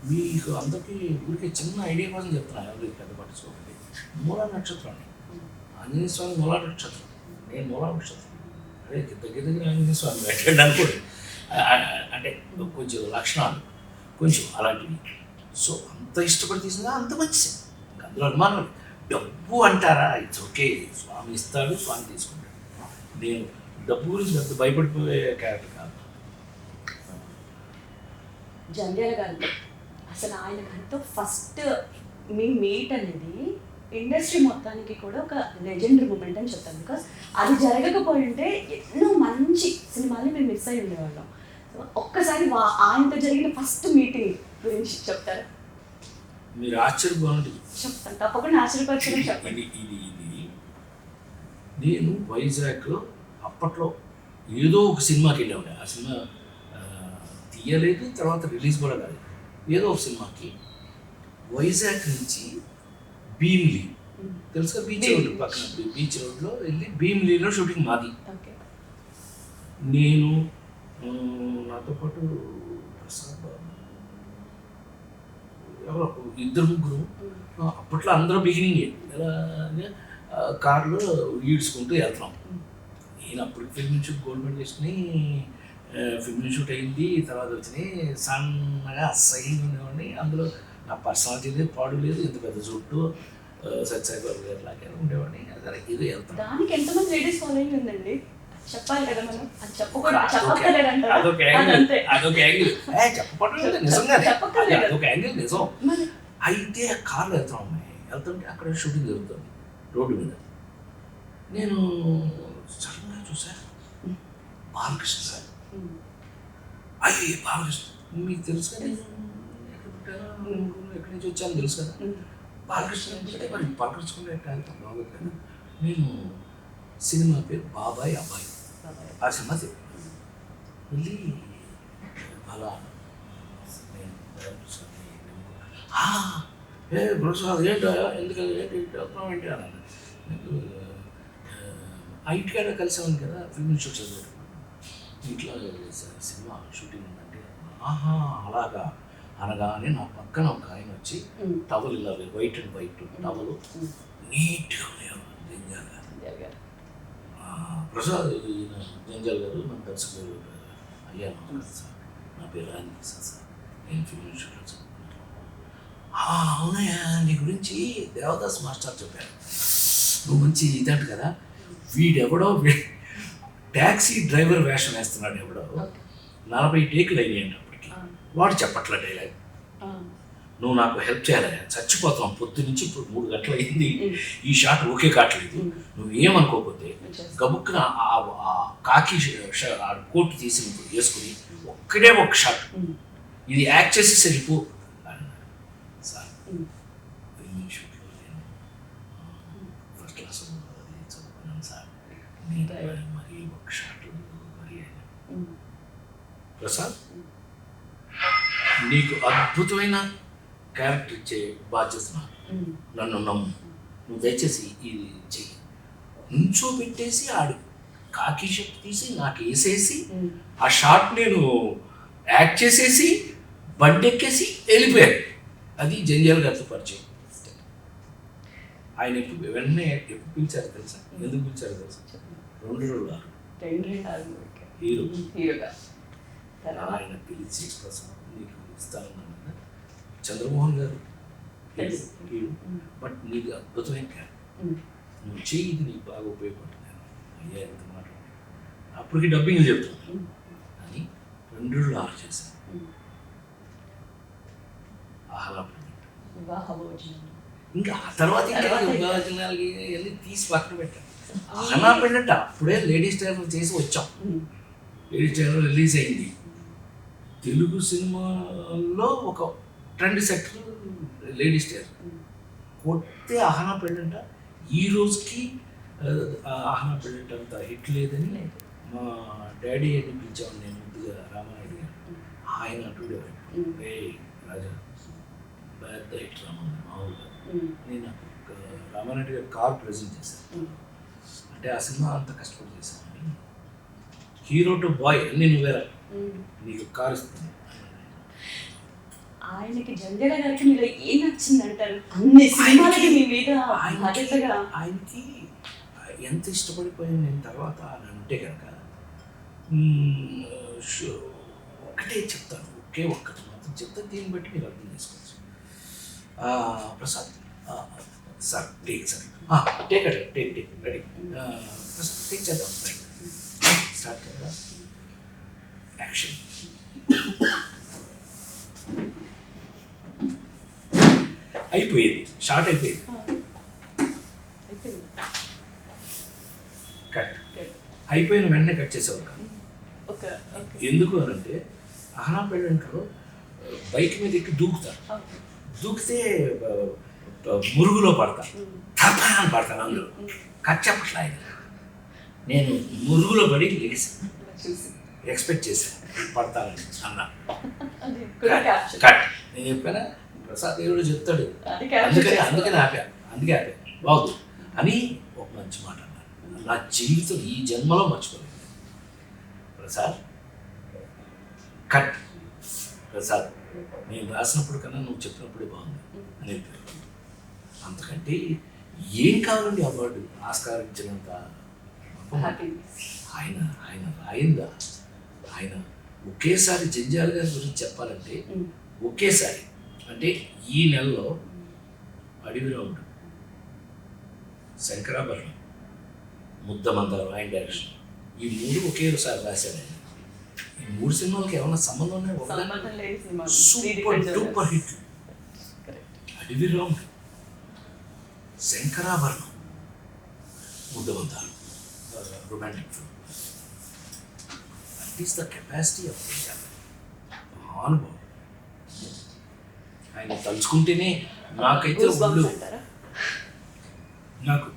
Speaker 2: మీకు అందరికీ ఊరికే చిన్న ఐడియా కోసం చెప్తున్నాను, ఎవరికి పెద్ద పట్టించుకోకండి. మూలా నక్షత్రం, ఆంజనేయ స్వామి మూలా నక్షత్రం, నేను మూలా నక్షత్రం. అదే దగ్గర ఆంజనేయ స్వామి పెట్టండి అనుకోండి. అంటే కొంచెం లక్షణాలు కొంచెం అలాంటివి. సో అంత ఇష్టపడి తీసిందా అంత మంచిది, అందులో అనుమానం. డబ్బు అంటారా, ఇట్స్ ఓకే, స్వామి ఇస్తాడు, స్వామి తీసుకుంటాడు. నేను డబ్బు గురించి అంత భయపడిపోయే క్యారెక్టర్ కాదు.
Speaker 1: జంధ్యాల గారితో అసలు ఆయన గారితో ఫస్ట్ మీ మీట్ అనేది ఇండస్ట్రీ మొత్తానికి కూడా ఒక లెజెండరీ మూమెంట్ అని చెప్తాను. బికాస్ అది జరగకపోయి ఉంటే ఎన్నో మంచి సినిమాలు మేము మిస్ అయి ఉండేవాళ్ళం. ఒక్కసారి ఆయనతో జరిగిన ఫస్ట్ మీటింగ్ గురించి చెప్తారా?
Speaker 2: మీరు ఆశ్చర్యపోండి.
Speaker 1: చెప్తాను, తప్పకుండా ఆశ్చర్యపరచడం చెప్పండి.
Speaker 2: ఇది నేను వైజాగ్లో అప్పట్లో ఏదో ఒక సినిమాకి వెళ్ళాము. ఆ సినిమా తీయలేదు, తర్వాత రిలీజ్ కూడా కాదు. ఏదో ఒక సినిమాకి వైజాగ్ నుంచి భీమిలి, తెలుసా బీచ్ రోడ్ పక్కన, బీచ్ రోడ్లో వెళ్ళి భీమిలిలో షూటింగ్ మాది. నేను నాతో పాటు ప్రసాద్ బాబు, ఎవరో ఇద్దరు ముగ్గురు, అప్పట్లో అందరూ బిగినింగే, ఎలా కార్లో ఈడ్చుకుంటూ వెళ్తున్నాం. నేను అప్పుడు ఫిల్మ్ ఇన్స్టిట్యూట్ గోల్డ్ మెడల్ చేసుకుని ఫిల్మ్ ఇన్స్టిట్యూట్ అయింది, తర్వాత వచ్చినాయి సన్నగా అసహ్యంగా ఉండేవాడిని. అందులో నా పర్సనాలిటీ లేదు, పాడు లేదు, ఇంత పెద్ద జుట్టు సత్యసాయిబాబు గారు లాగే ఉండేవాడిని. అదే ఇది వెళ్తాను.
Speaker 1: దానికి ఎంతమంది లేడీస్ ఫాలోయింగ్ ఉందండి చెప్పాలి కదా మనం, అది చెప్పకూడదు.
Speaker 2: అదొక యాంగిల్ చెప్పడం నిజంగానే, అదొక యాంగిల్ నిజం. అయితే కార్లో వెళ్తాం, వెళ్తుంటే అక్కడ షూటింగ్ జరుగుతుంది రోడ్డు మీద. నేను సడన్గా చూసా బాలకృష్ణ సార్. అయ్యి బాలకృష్ణ మీకు తెలుసు కదా, ఎక్కడ పుట్టాను, ఎక్కడి నుంచి వచ్చాను తెలుసు కదా. బాలకృష్ణ అంటే మరి పలకరించుకుంటే బాగోదు కదా. నేను సినిమా పేరు బాబాయ్ అబ్బాయి, ఆ సినిమా వెళ్ళి అలా ప్రసాద్ ఏంటో ఎందుకంటే ఏంటి అన్నాను. ఇంటికాడ కలిసామని కదా ఫిల్మ్ ఇన్స్టిట్యూట్ చదివాడు, ఇంట్లో సినిమా షూటింగ్ ఉందంటే ఆహా అలాగా అనగానే నా పక్కన ఒక ఆయన వచ్చి టవల్ ఇలా వైట్ అండ్ వైట్ టవలు నీట్గా జంజాల్ గారు, ప్రసాద్ ఈయన జంజాల్ గారు మన దర్శకులు అయ్యా సార్, నా పేరు రాని ప్రసాద్ సార్, నేను ఫిల్మ్ ఇన్స్టిట్యూట్లో చదువుకుంటాను. అవునయ్యా నీ గురించి దేవదాస్ మాస్టర్ చెప్పారు, నువ్వు మంచి ఇదంట కదా. వీడెవడో ట్యాక్సీ డ్రైవర్ వేషం వేస్తున్నాడు, ఎవడో 40 టేకులు అయినాయండి అప్పటికి. వాడు చెప్పట్లే డైలాగ్, నువ్వు నాకు హెల్ప్ చేయాలి, చచ్చిపోతాం పొద్దు నుంచి ఇప్పుడు 3 గంటలు అయింది, ఈ షాట్ ఓకే కావట్లేదు, నువ్వు ఏమనుకోకపోతే గబుక్కున కాకి కోట్ తీసి వేసుకుని ఒక్కడే ఒక షాట్ ఇది యాక్ట్ చేసి వెళ్ళిపో సార్. ఫిల్మ్ షూట్లో నేను ఫస్ట్ క్లాస్ చదువుకున్నాను సార్, మరి ఒక షాట్ మరి ప్రసాద్ నీకు అద్భుతమైన క్యారెక్టర్ ఇచ్చే బాధ్యత నన్ను నమ్ము, నువ్వు దయచేసి ఇది చెయ్యి. నుంచో పెట్టేసి ఆడు కాకి షర్ట్ తీసి నాకు వేసేసి ఆ షాట్ నేను యాక్ట్ చేసేసి బండి ఎక్కేసి వెళ్ళిపోయాను. అది జంజాల్ గారితో పరిచయం. ఆయన వెంటనే ఎప్పుడు పిలిచారు తెలుసా, ఎందుకు పిలిచారు తెలుసా, 2 హీరోగా ఆయన పిలిచి ప్రసాద్ నీకు ఇస్తానన్నాను కదా, చంద్రమోహన్ గారు హీరో, బట్ నీకు అద్భుతమైన క్యారెక్టర్, నువ్వు చెయ్యి, ఇది నీకు బాగా ఉపయోగపడుతుంది. అయ్యా ఎంత మాట, అప్పటికి డబ్బింగ్ చెప్తాను అని 2 చేశాను. ఇంకా ఆ తర్వాత వివాహజనాలకి వెళ్ళి తీసి పక్కన పెట్టాను. ఆహనా పెళ్ళంట అప్పుడే లేడీస్ టైలర్ చేసి వచ్చాం, లేడీస్ టైలర్ రిలీజ్ అయింది. తెలుగు సినిమాలో ఒక ట్రెండ్ సెక్టర్ లేడీస్ టైలర్ కొడితే ఆహనా పెళ్ళంట. ఈ రోజుకి ఆహనా పెళ్ళంట అంత హిట్ లేదని మా డాడీ అని పిలిచాను నేను ముందుగా, రామానాయుడు గారు. ఆయన అంటుండేవాడు, రే రాజా పెద్ద హిట్ రామానాయుడు మామూలుగా. నేను రామానాయుడు గారు కార్ ప్రజెంట్ చేశాను, అంటే ఆ సినిమా అంత కష్టపడి చేశాను. హీరో టు బాయ్ అన్ని నువ్వేరా, నీకు కారు ఇస్తుంది.
Speaker 1: ఆయనకి జంజాల గారికి మీలో ఏం నచ్చింది అంటారు? అన్ని సినిమాలకి మీ మీద
Speaker 2: ఆయనకి ఎంత ఇష్టపడిపోయాను నేను తర్వాత అని అంటే కనుక ఒకటే చెప్తాను, ఒక్కటి మాత్రం చెప్తాను, దీన్ని బట్టి మీరు అర్థం చేసుకోవచ్చు. Prasad sir take sir take ready Prasad take చేద్దాం, స్టార్ట్ చేద్దాం, యాక్షన్. అయిపోయేది, షార్ట్ అయిపోయింది, కట్ అయిపోయిన వెంటనే కట్ చేసేవారు. ఎందుకు అనంటే ఆహనా పెళ్ళంట్లో బైక్ మీద ఎక్కి దూకుతారు, దూకితే మురుగులో పడతా, తప్ప అని పడతాను, అందులో కట్ చెప్పట్లా. ఆయన నేను మురుగులో పడి లేచి ఎక్స్పెక్ట్ చేశాను పడతానని అన్నా.
Speaker 1: అది కూడా capture.
Speaker 2: కట్ నేను చెప్పానా ప్రసాద్ దేవుడు చెప్తాడు,
Speaker 1: అది capture
Speaker 2: అందుకని ఆపా బాగుంది అని ఒక మంచి మాట అన్నాను. నా జీవితం ఈ జన్మలో మర్చిపోలేదు. ప్రసాద్ కట్ ప్రసాద్ నేను రాసినప్పుడు కన్నా నువ్వు చెప్పినప్పుడే బాగుంది అని చెప్పారు. అంతకంటే ఏం కావాలండి అవార్డు ఆస్కార్ ఇచ్చినంత
Speaker 1: Happiness.
Speaker 2: ఆయన ఆయన రాయిందా. ఆయన ఒకేసారి జంజాల గారి గురించి చెప్పాలంటే ఒకేసారి అంటే ఈ నెలలో అడవిరాముడు, శంకరాభరణం, ముద్దమందరం ఆయన డైరెక్షన్, ఈ 3 ఒకేసారి రాశాడు ఆయన. ఈ 3 సినిమాలకి ఏమైనా సంబంధం ఉన్నాయి?
Speaker 1: సంబంధం లేని సినిమా.
Speaker 2: Super duper hit. Adaviramudu, Sankarabharanam, ముద్దమందాలు, romantic film. That is the capacity of మహానుభావుడు. ఆయన తలుచుకుంటేనే నాకైతే ఒళ్ళు నాకు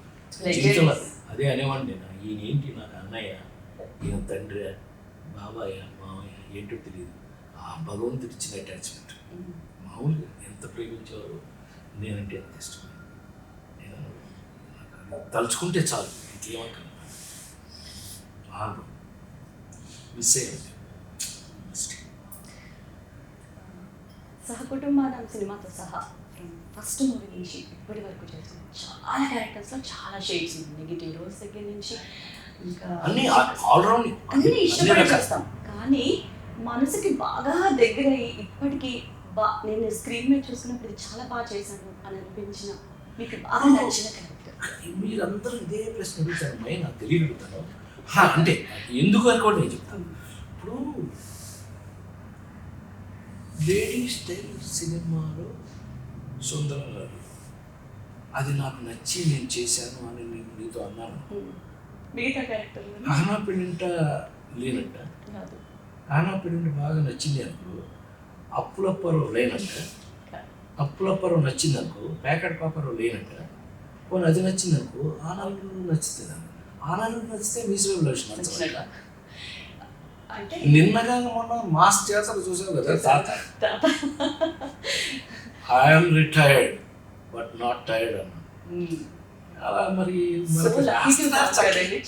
Speaker 2: జీవితంలో అదే అనేవాడిని నేను. ఈయన ఏంటి నాకు అన్నయ్య, ఈయన తండ్రి, బాబాయ్, మామయ్య ఏంటో తెలియదు. ఆ భగవంతుడి ఇచ్చిన అటాచ్మెంట్. మామూలుగా ఎంత ప్రేమించేవారు, నేనంటే ఎంత ఇష్టం. నేను నాకు తలుచుకుంటే చాలు ఇంకేమన్నా మిస్ అయ్యింది.
Speaker 1: సహకుటుంబానం సినిమాతో సహా ఫస్ట్ మూవీ నుంచి ఇప్పటి వరకు చేసిన చాలా క్యారెక్టర్స్లో చాలా షేడ్స్ ఉన్నాయి. నెగిటివ్ రోల్స్ దగ్గర నుంచి ఇంకా
Speaker 2: అన్ని ఆల్రౌండ్
Speaker 1: అన్నీ ఇష్టపడి చేస్తాం. కానీ మనసుకి బాగా దగ్గరయ్యి ఇప్పటికీ నేను స్క్రీన్ మీద చూసుకున్నప్పుడు ఇది చాలా బాగా చేశాను అని అనిపించిన మీకు బాగా నచ్చిన క్యారెక్టర్.
Speaker 2: మీరందరూ ఇదే ప్రశ్న అడుగుతారు, మై నాకు తెలియగలుగుతాను అంటే ఎందుకు అనుకోండి నేను చెప్తాను. ఇప్పుడు లేడీ స్టైల్ సినిమాలో సుందరరాలు అది నాకు నచ్చి నేను చేశాను అని నేను నీతో అన్నాను.
Speaker 1: మిగతా క్యారెక్టర్
Speaker 2: ఆనా పెళ్ళింట లేనంట, ఆనా పెళ్ళింట బాగా నచ్చింది అనుకో, అప్పులప్పారావు లేనంట, అప్పులప్పారావు నచ్చింది అనుకో, ప్యాకెట్ పాపారావు లేనంట, పోనీ అది నచ్చింది అనుకో, ఆనాలు నచ్చుతుంది. ఆనాలు నచ్చితే మీసేపు నచ్చట.
Speaker 1: అంటే
Speaker 2: నిన్నగా మొన్న మాస్ చేతలు చూసావు కదా తాత, I'm retired but not tired అన్న. అలా మరి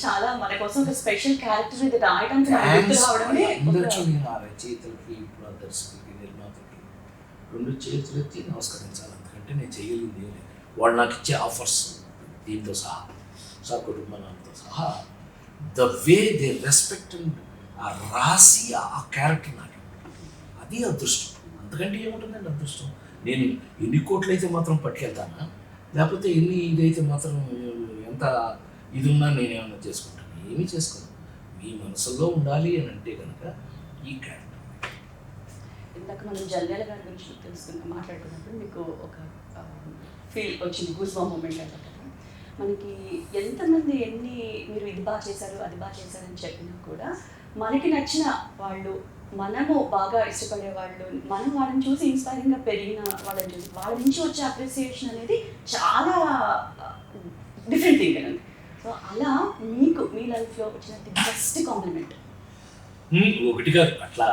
Speaker 1: చాలా మన కోసం ఒక స్పెషల్ క్యారెక్టర్ ఇది రాయడానికి
Speaker 2: అందరికీ నేను ఆ రచయితలకి, ఇప్పుడు ఆ దర్శకులకి, నిర్మాతలకి 2 చేతులు ఎత్తి నమస్కరించాలి. అంతకంటే నేను చేయగలిగింది ఏం లేదు. వాళ్ళు నాకు ఇచ్చే ఆఫర్స్ దీంతో సహా, సహకుటుంబంతో సహా, the way they respect and ఆ రాసి ఆ క్యారెక్టర్ నాకు అది అదృష్టం. అంతకంటే ఏముంటుందండి అదృష్టం. నేను ఎన్ని కోట్లు అయితే మాత్రం పట్టుకెళ్తానా, లేకపోతే ఎన్ని ఇదైతే మాత్రం ఎంత ఇది ఉన్నా నేనేమన్నా చేసుకుంటాను? ఏమీ చేసుకోను. మీ మనసులో ఉండాలి అని అంటే కనుక ఈ క్యారెక్టర్.
Speaker 1: ఇందాక మనం జల్యాల గారి గురించి మాట్లాడుకున్నప్పుడు మీకు ఒక ఫీల్ వచ్చింది, గూస్ బాంబ్ మూమెంట్ అంటే కదా. మనకి ఎంతమంది మీరు ఇది బాగా చేశారు అది బాగా చేశారని చెప్పినా కూడా మనకి నచ్చిన వాళ్ళు, మనము బాగా ఇష్టపడే వాళ్ళు, మనం వాళ్ళని చూసి ఇన్స్పైరింగ్గా పెరిగిన వాళ్ళని చూసి వాళ్ళ నుంచి వచ్చే అప్రిసియేషన్ అనేది చాలా డిఫరెంట్ థింగ్ కదండి. సో అలా మీకు మీ లైఫ్లో వచ్చిన ది బెస్ట్ కాంప్లిమెంట్?
Speaker 2: ఒకటి కాదు, అట్లా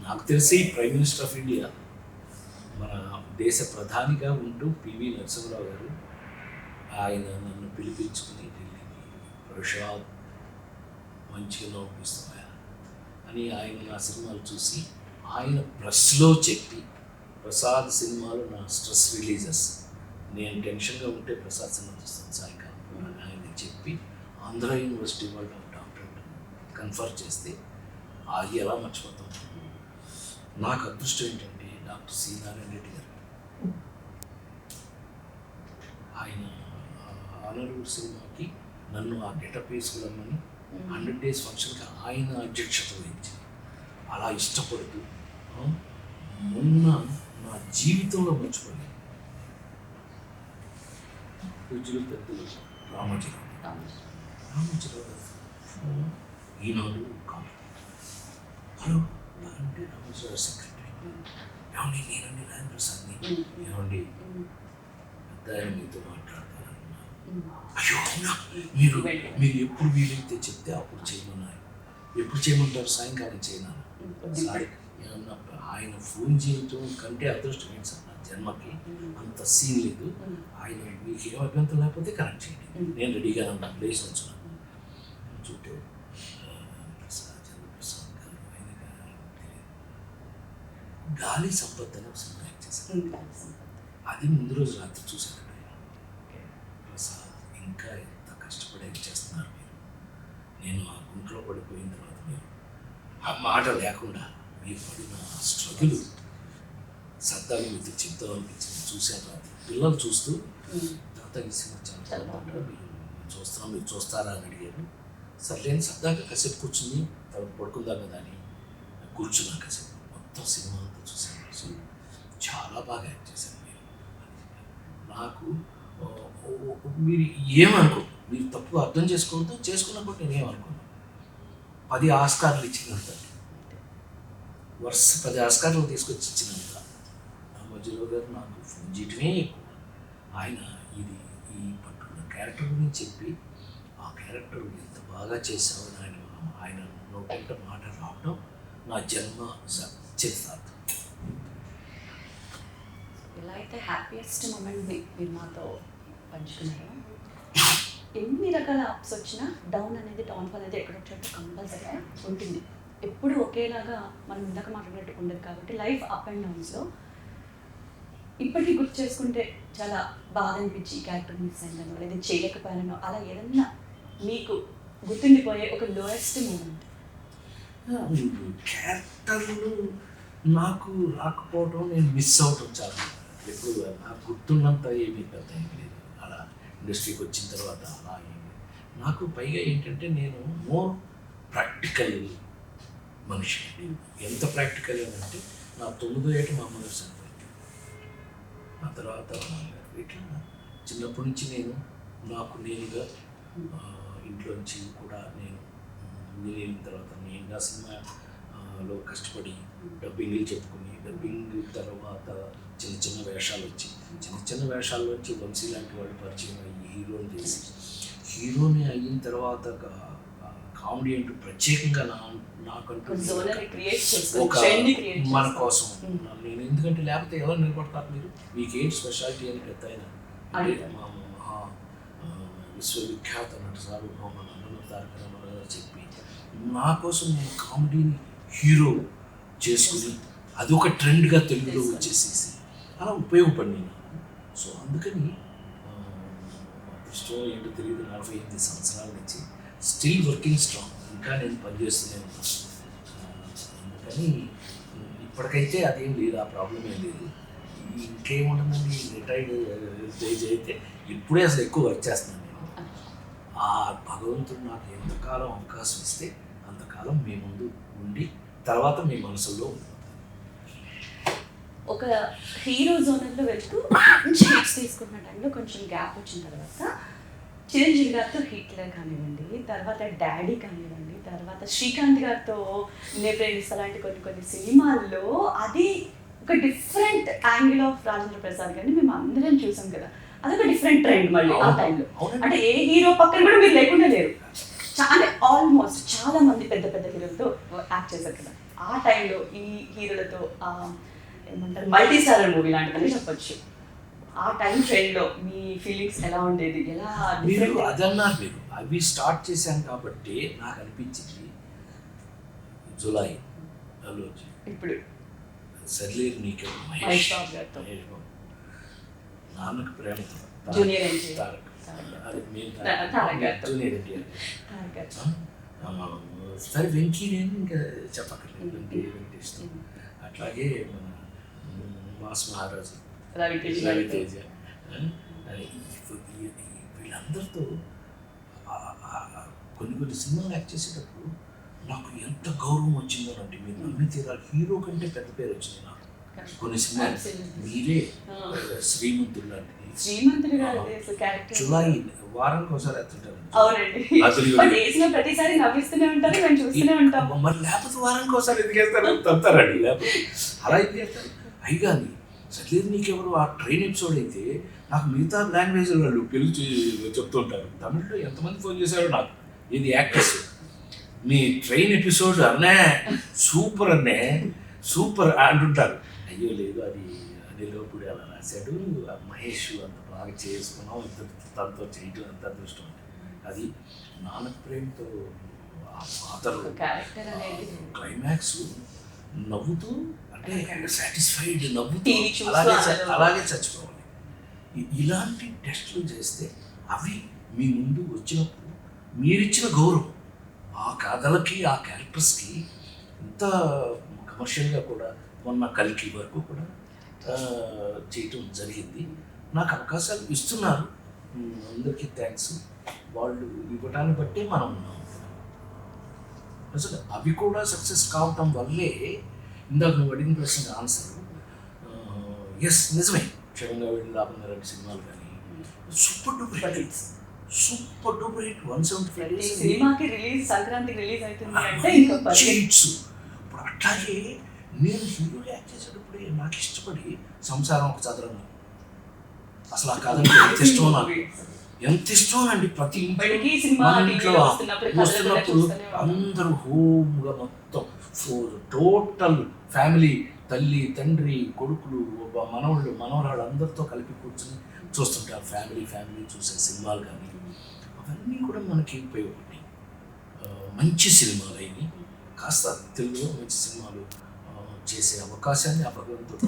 Speaker 2: నాకు తెలిసి ప్రైమ్ మినిస్టర్ ఆఫ్ ఇండియా, మన దేశ ప్రధానిగా ఉంటూ పివి నరసింహరావు గారు ఆయన నన్ను పిలిపించుకుని ఢిల్లీకి, ప్రసాద్ మంచిగా నవ్విస్తున్నాయా అని ఆయన నా సినిమాలు చూసి ఆయన ప్రెస్లో చెప్పి, ప్రసాద్ సినిమాలు నా స్ట్రెస్ రిలీజెస్, నేను టెన్షన్గా ఉంటే ప్రసాద్ సినిమా చూస్తాను సాయంకాలం అని ఆయన చెప్పి ఆంధ్ర యూనివర్సిటీ వాళ్ళు డాక్టరేట్ కన్ఫర్ చేస్తే అది ఎలా మర్చిపోతాం. నాకు అదృష్టం ఏంటంటే డాక్టర్ సి నారాయణ రెడ్డి గారు, ఆయన ఆనరూర్ సినిమాకి నన్ను ఆ గెటప్ వేసుకురమ్మని 100 days ఫంక్షన్కి ఆయన అధ్యక్షత వహించి అలా ఇష్టపడుతూ మొన్న నా జీవితంలో మర్చిపోయాను పూజలు పెద్దలు రామోజీరావు ఈనాడు కాదు, హలో అంటే రామోజీరావు సెక్రటరీ, ఏమండి నేనండి రాజేంద్ర ప్రసాద్ని, ఏమండి పెద్ద ఆయన మీతో మాట్లాడతానన్నా, అయ్యో అవునా, మీరు ఎప్పుడు వీలైతే చెప్తే అప్పుడు చేయమన్నారు. ఎప్పుడు చేయమంటారు? సాయంకాలం చేయను. సారీ, ఏమన్నా ఆయన ఫోన్ చేయటం కంటే అదృష్టం ఏంటి సార్ నా జన్మకి, అంత సీన్ లేదు. ఆయన మీకు ఏం అభ్యంతరం లేకపోతే కనెక్ట్ చేయండి, నేను రెడీగా ఉన్నాను, ప్లేస్ ఉంచున్నాను. చుట్టూ చంద్రప్రసాద్ గారు, ఆయన తెలియదు, గాలి సంపత్ అని ఒక సినిమా యాక్ట్ చేశారు. అది ముందు రోజు రాత్రి చూశాను. ప్రసాద్ ఇంకా ఎంత కష్టపడి యాక్ట్ చేస్తున్నారు మీరు, నేను ఆ గుంట్లో పడిపోయిన తర్వాత మీరు ఆ మాట లేకుండా మీరు పడిన స్ట్రగుల్ సరదాగా మీతో చెప్తాం అనిపించింది. చూశాను రాత్రి, పిల్లలు చూస్తూ తర్వాత ఈ సినిమా చాలా బాగుంటుంది, మీరు చూస్తున్నాం, మీరు చూస్తారా అని అడిగారు. సర్లేని సరదాగా కాసేపు కూర్చుని తర్వాత పడుకుందాం కదా అని కూర్చున్నాను. కాసేపు మొత్తం సినిమా అంతా చూశాను. చాలా బాగా యాక్ట్ చేశారు మీరు. నాకు మీరు ఏమనుకో, మీరు తప్పుగా అర్థం చేసుకోవద్దు, చేసుకున్నప్పుడు నేనేమనుకోను. 10 ఆస్కార్లు ఇచ్చినంత, వరుస 10 ఆస్కార్లు తీసుకొచ్చి ఇచ్చినంత రామోజీరావు గారు నాకు ఫోన్ చేయటమే ఎక్కువ. ఆయన ఇది ఈ పర్టికులర్ క్యారెక్టర్ గురించి చెప్పి, ఆ క్యారెక్టర్ ఎంత బాగా చేశావు అని ఆయన నోటంట మాట రావడం నా జన్మ చేస్తాను.
Speaker 1: ఎలా అయితే హ్యాపీయెస్ట్ మూమెంట్ని మీరు మాతో పంచుకున్నారో, ఎన్ని రకాల అప్స్ వచ్చినా డౌన్ అనేది, డౌన్ఫాల్ అనేది ఎక్కడో చోట కంపల్సరీగా ఉంటుంది. ఎప్పుడు ఒకేలాగా మనం ఇందాక మాట్లాడినట్టు ఉండదు. కాబట్టి లైఫ్ అప్ అండ్ డౌన్స్లో ఇప్పటికీ గుర్తు చేసుకుంటే చాలా బాధ అనిపించి క్యారెక్టర్ మిస్ అయిందనో లేదా చేయలేకపోయానో, అలా ఏదన్నా మీకు గుర్తుండిపోయే ఒక లోయెస్ట్ మూమెంట్?
Speaker 2: క్యారెక్టర్లు నాకు రాకపోవడం, నేను మిస్ అవటం చాలా. ఎప్పుడు నాకు గుర్తున్నంత ఏమీ పెద్ద ఏం లేదు. అలా ఇండస్ట్రీకి వచ్చిన తర్వాత అలా ఏమి నాకు. పైగా ఏంటంటే నేను మోర్ ప్రాక్టికల్ మనిషి. ఎంత ప్రాక్టికల్ అంటే నా 9వ ఏట మా అమ్మగారు చనిపోయింది. ఆ తర్వాత ఇట్లా చిన్నప్పటి నుంచి నేను నాకు నేనుగా ఇంట్లోంచి కూడా నేను ఇంజనీరింగ్ తర్వాత నేనుగా సినిమాలో కష్టపడి డబ్బింగ్లు చెప్పుకుని, డబ్బింగ్ తర్వాత చిన్న చిన్న వేషాలు వచ్చి, చిన్న చిన్న వేషాల్లో వచ్చి వంశీ లాంటి వాళ్ళు పరిచయం అయ్యి హీరోని చేసి, హీరోని అయిన తర్వాత కామెడీ అంటూ ప్రత్యేకంగా నాకంటూ ఒక మన కోసం నేను, ఎందుకంటే లేకపోతే ఎవరు నిలబడతారు మీరు, మీకేంటి స్పెషాలిటీ అని పెద్ద ఆయన మా మహా విశ్వవిఖ్యాత నట సార్వభౌమ నందమూరి తారక రామారావు గారు చెప్పి నా కోసం నేను కామెడీని హీరో చేసుకుని అదొక ట్రెండ్గా తెలుగులో వచ్చేసేసి అలా ఉపయోగపడి నాకు. సో అందుకని ఇష్టం ఏంటో తెలియదు, 48 సంవత్సరాల నుంచి స్టిల్ వర్కింగ్ స్ట్రాంగ్, ఇంకా నేను పనిచేస్తూనే ఉన్నాను. అందుకని ఇప్పటికైతే అదేం లేదు, ఆ ప్రాబ్లం ఏం లేదు. ఇంకేముంటుందండి, రిటైర్డ్ స్టేజ్ అయితే ఇప్పుడే అసలు ఎక్కువ వర్క్ చేస్తున్నాను నేను. ఆ భగవంతుడు నాకు ఎంతకాలం అవకాశం ఇస్తే అంతకాలం మీ ముందు ఉండి తర్వాత మీ మనసులో ఉంది.
Speaker 1: ఒక హీరో జోనర్లో వెళ్తూ మంచి హిట్స్ తీసుకున్న టైంలో కొంచెం గ్యాప్ వచ్చిన తర్వాత చిరంజీవి గారితో హిట్లర్ కానివ్వండి, తర్వాత డాడీ కానివ్వండి, తర్వాత శ్రీకాంత్ గారితో నేను ప్రేమిస్తా లాంటి కొన్ని సినిమాల్లో అది ఒక different angle of Rajendra Prasad గారిని మేము అందరం చూసాం కదా. అదొక డిఫరెంట్ ట్రెండ్ మళ్ళీ ఆ టైంలో. అంటే ఏ హీరో పక్కన కూడా మీరు లేకుండా లేరు. అంటే ఆల్మోస్ట్ చాలా మంది పెద్ద పెద్ద హీరోలతో యాక్ట్ చేశారు కదా. ఆ టైంలో ఈ హీరోలతో ఏమంటారు మల్టీ స్టారర్ మూవీ లాంటిదని చెప్పొచ్చు. ఆ టైం ట్రెండ్లో మీ ఫీలింగ్స్ ఎలా ఉండేది, ఎలా
Speaker 2: మీరు అదన్నారు? మీరు అవి స్టార్ట్ చేశాను కాబట్టి నాకు అనిపించింది జులై
Speaker 1: ఇప్పుడు
Speaker 2: సర్లేరు నీకు మహేష్ బాబు, నాన్నకు ప్రేమతో తారక్, అది జూనియర్ ఎన్టీఆర్, సరే వెంకీ, నేను ఇంకా చెప్పక్కర్లేదు, వెంకీ వెంకటేశ్వర, అట్లాగే మన మాస్ మహారాజు రవితేజ, వీళ్ళందరితో కొన్ని సినిమాలు యాక్ట్ చేసేటప్పుడు నాకు ఎంత గౌరవం వచ్చిందో అంటే మీరు నమ్మి తీరాలి. హీరో కంటే పెద్ద పేరు వచ్చింది నాకు కొన్ని సినిమాలు. మీరే శ్రీమంతుడు లాంటిది, జులై వారానికి ఒకసారి మరి లేకపోతే వారానికి ఒకసారి ఎందుకు వేస్తారు? తప్పుతారండి, లేకపోతే అలా ఎందుకు వేస్తారు? అయిగాని సర్లేదు నీకెవరు ఆ ట్రైన్ ఎపిసోడ్ అయితే నాకు మిగతా లాంగ్వేజ్ వాళ్ళు పిలిచి చెప్తుంటారు. తమిళ్లో ఎంతమంది ఫోన్ చేశారో నాకు, ఇది యాక్టర్స్ మీ ట్రైన్ ఎపిసోడ్ అన్నే సూపర్ అన్నే సూపర్ అంటుంటారు. అయ్యో లేదు అది అనిలోపుడు అలా రాశాడు, మహేష్ అంత బాగా చేసుకున్నాం, తనతో చేయటం అంత అదృష్టం. అది నాన్న ప్రేమతో ఆ ఫాదర్ క్లైమాక్స్ నవ్వుతూ అంటే సాటిస్ఫైడ్ నవ్వుతూ అలాగే చచ్చిపోవాలి. ఇలాంటి టెస్టులు చేస్తే అవి మీ ముందు వచ్చినప్పుడు మీరిచ్చిన గౌరవం ఆ కథలకి ఆ క్యారెక్టర్స్కి ఇంత కమర్షియల్గా కూడా మొన్న కల్కి వరకు కూడా చేయటం జరిగింది. నాకు అవకాశాలు ఇస్తున్నారు, అందరికీ థ్యాంక్స్. వాళ్ళు ఇవ్వటాన్ని బట్టే మనం ఉన్నాం. అసలు అవి కూడా సక్సెస్ కావటం వల్లే ఇందాక నువ్వు అడిగిన ప్రశ్న ఆన్సర్ ఎస్ నిజమే. క్షణంగా వెళ్ళి లాభం లాంటి సినిమాలు కానీ super duper hits, super duper hit 175 days
Speaker 1: సినిమాకి రిలీజ్ సంక్రాంతికి రిలీజ్ అవుతుంది అంటే
Speaker 2: హిట్స్. ఇప్పుడు అట్లాగే నేను హీరో యాక్ట్ చేసేటప్పుడే నాకు ఇష్టపడి సంసారం ఒక చదరంగం, అసలు ఆ కథ ఎంత ఇష్టం, నాకు ఎంత ఇష్టం అండి. ప్రతి ఇంట్లో వస్తున్నప్పుడు అందరూ హోమ్గా మొత్తం టోటల్ ఫ్యామిలీ, తల్లి తండ్రి కొడుకులు మనవాళ్ళు మనవరాళ్ళు అందరితో కలిపి కూర్చొని చూస్తుంటారు. ఫ్యామిలీ చూసే సినిమాలు కానీ అవన్నీ కూడా మనకి ఉపయోగపడి మంచి సినిమాలు అయినాయి. కాస్త తెలుగులో మంచి సినిమాలు చేసే అవకాశాన్ని ఆ భగవంతుడు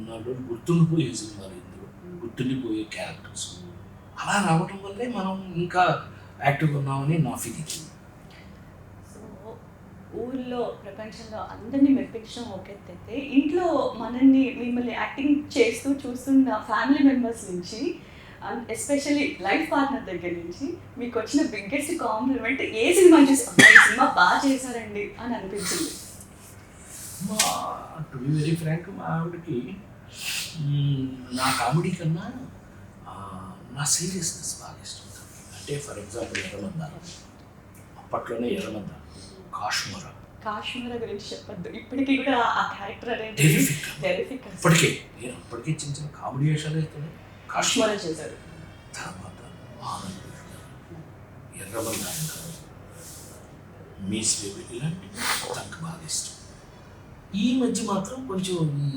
Speaker 2: నాలుగు గుర్తుండిపోయే సినిమాలు, ఇందులో గుర్తుండిపోయే క్యారెక్టర్స్ అలా రావటం వల్లే మనం ఇంకా యాక్టివ్గా ఉన్నామని నా ఫీలింగ్.
Speaker 1: సో ఊళ్ళో ప్రపంచంలో అందరినీ మెప్పించడం ఒకెత్తైతే ఇంట్లో మిమ్మల్ని యాక్టింగ్ చేస్తూ చూస్తున్న ఫ్యామిలీ మెంబర్స్ నుంచి ఎస్పెషల్లీ లైఫ్ పార్ట్నర్ దగ్గర నుంచి మీకు వచ్చిన బిగ్గెస్ట్ కాంప్లిమెంట్ ఏ సినిమా చూసి ఈ సినిమా బాగా చేశారండి అని అనిపించింది?
Speaker 2: టు బి వెరీ ఫ్రాంక్, మా ఆవిడకి నా కామెడీ కన్నా నా సీరియస్నెస్ బాగా ఇష్టం. అంటే ఫర్ ఎగ్జాంపుల్ ఎర్రమంద, అప్పట్లోనే ఎర్రమంద,
Speaker 1: కాశ్మీర గురించి చెప్పద్దు, ఇప్పటికీ కూడా ఆ క్యారెక్టర్ అనేది టెరిఫిక్.
Speaker 2: ఇప్పటికే చిన్న చిన్న కామెడీ వేషాలు అవుతున్నాయి.
Speaker 1: కాశ్మీర చేశారు,
Speaker 2: తర్వాత ఎర్రమంద, మీస్ బేబీ ఇలాంటి నాకు బాగా ఇష్టం. ఈ మధ్య మాత్రం కొంచెం ఈ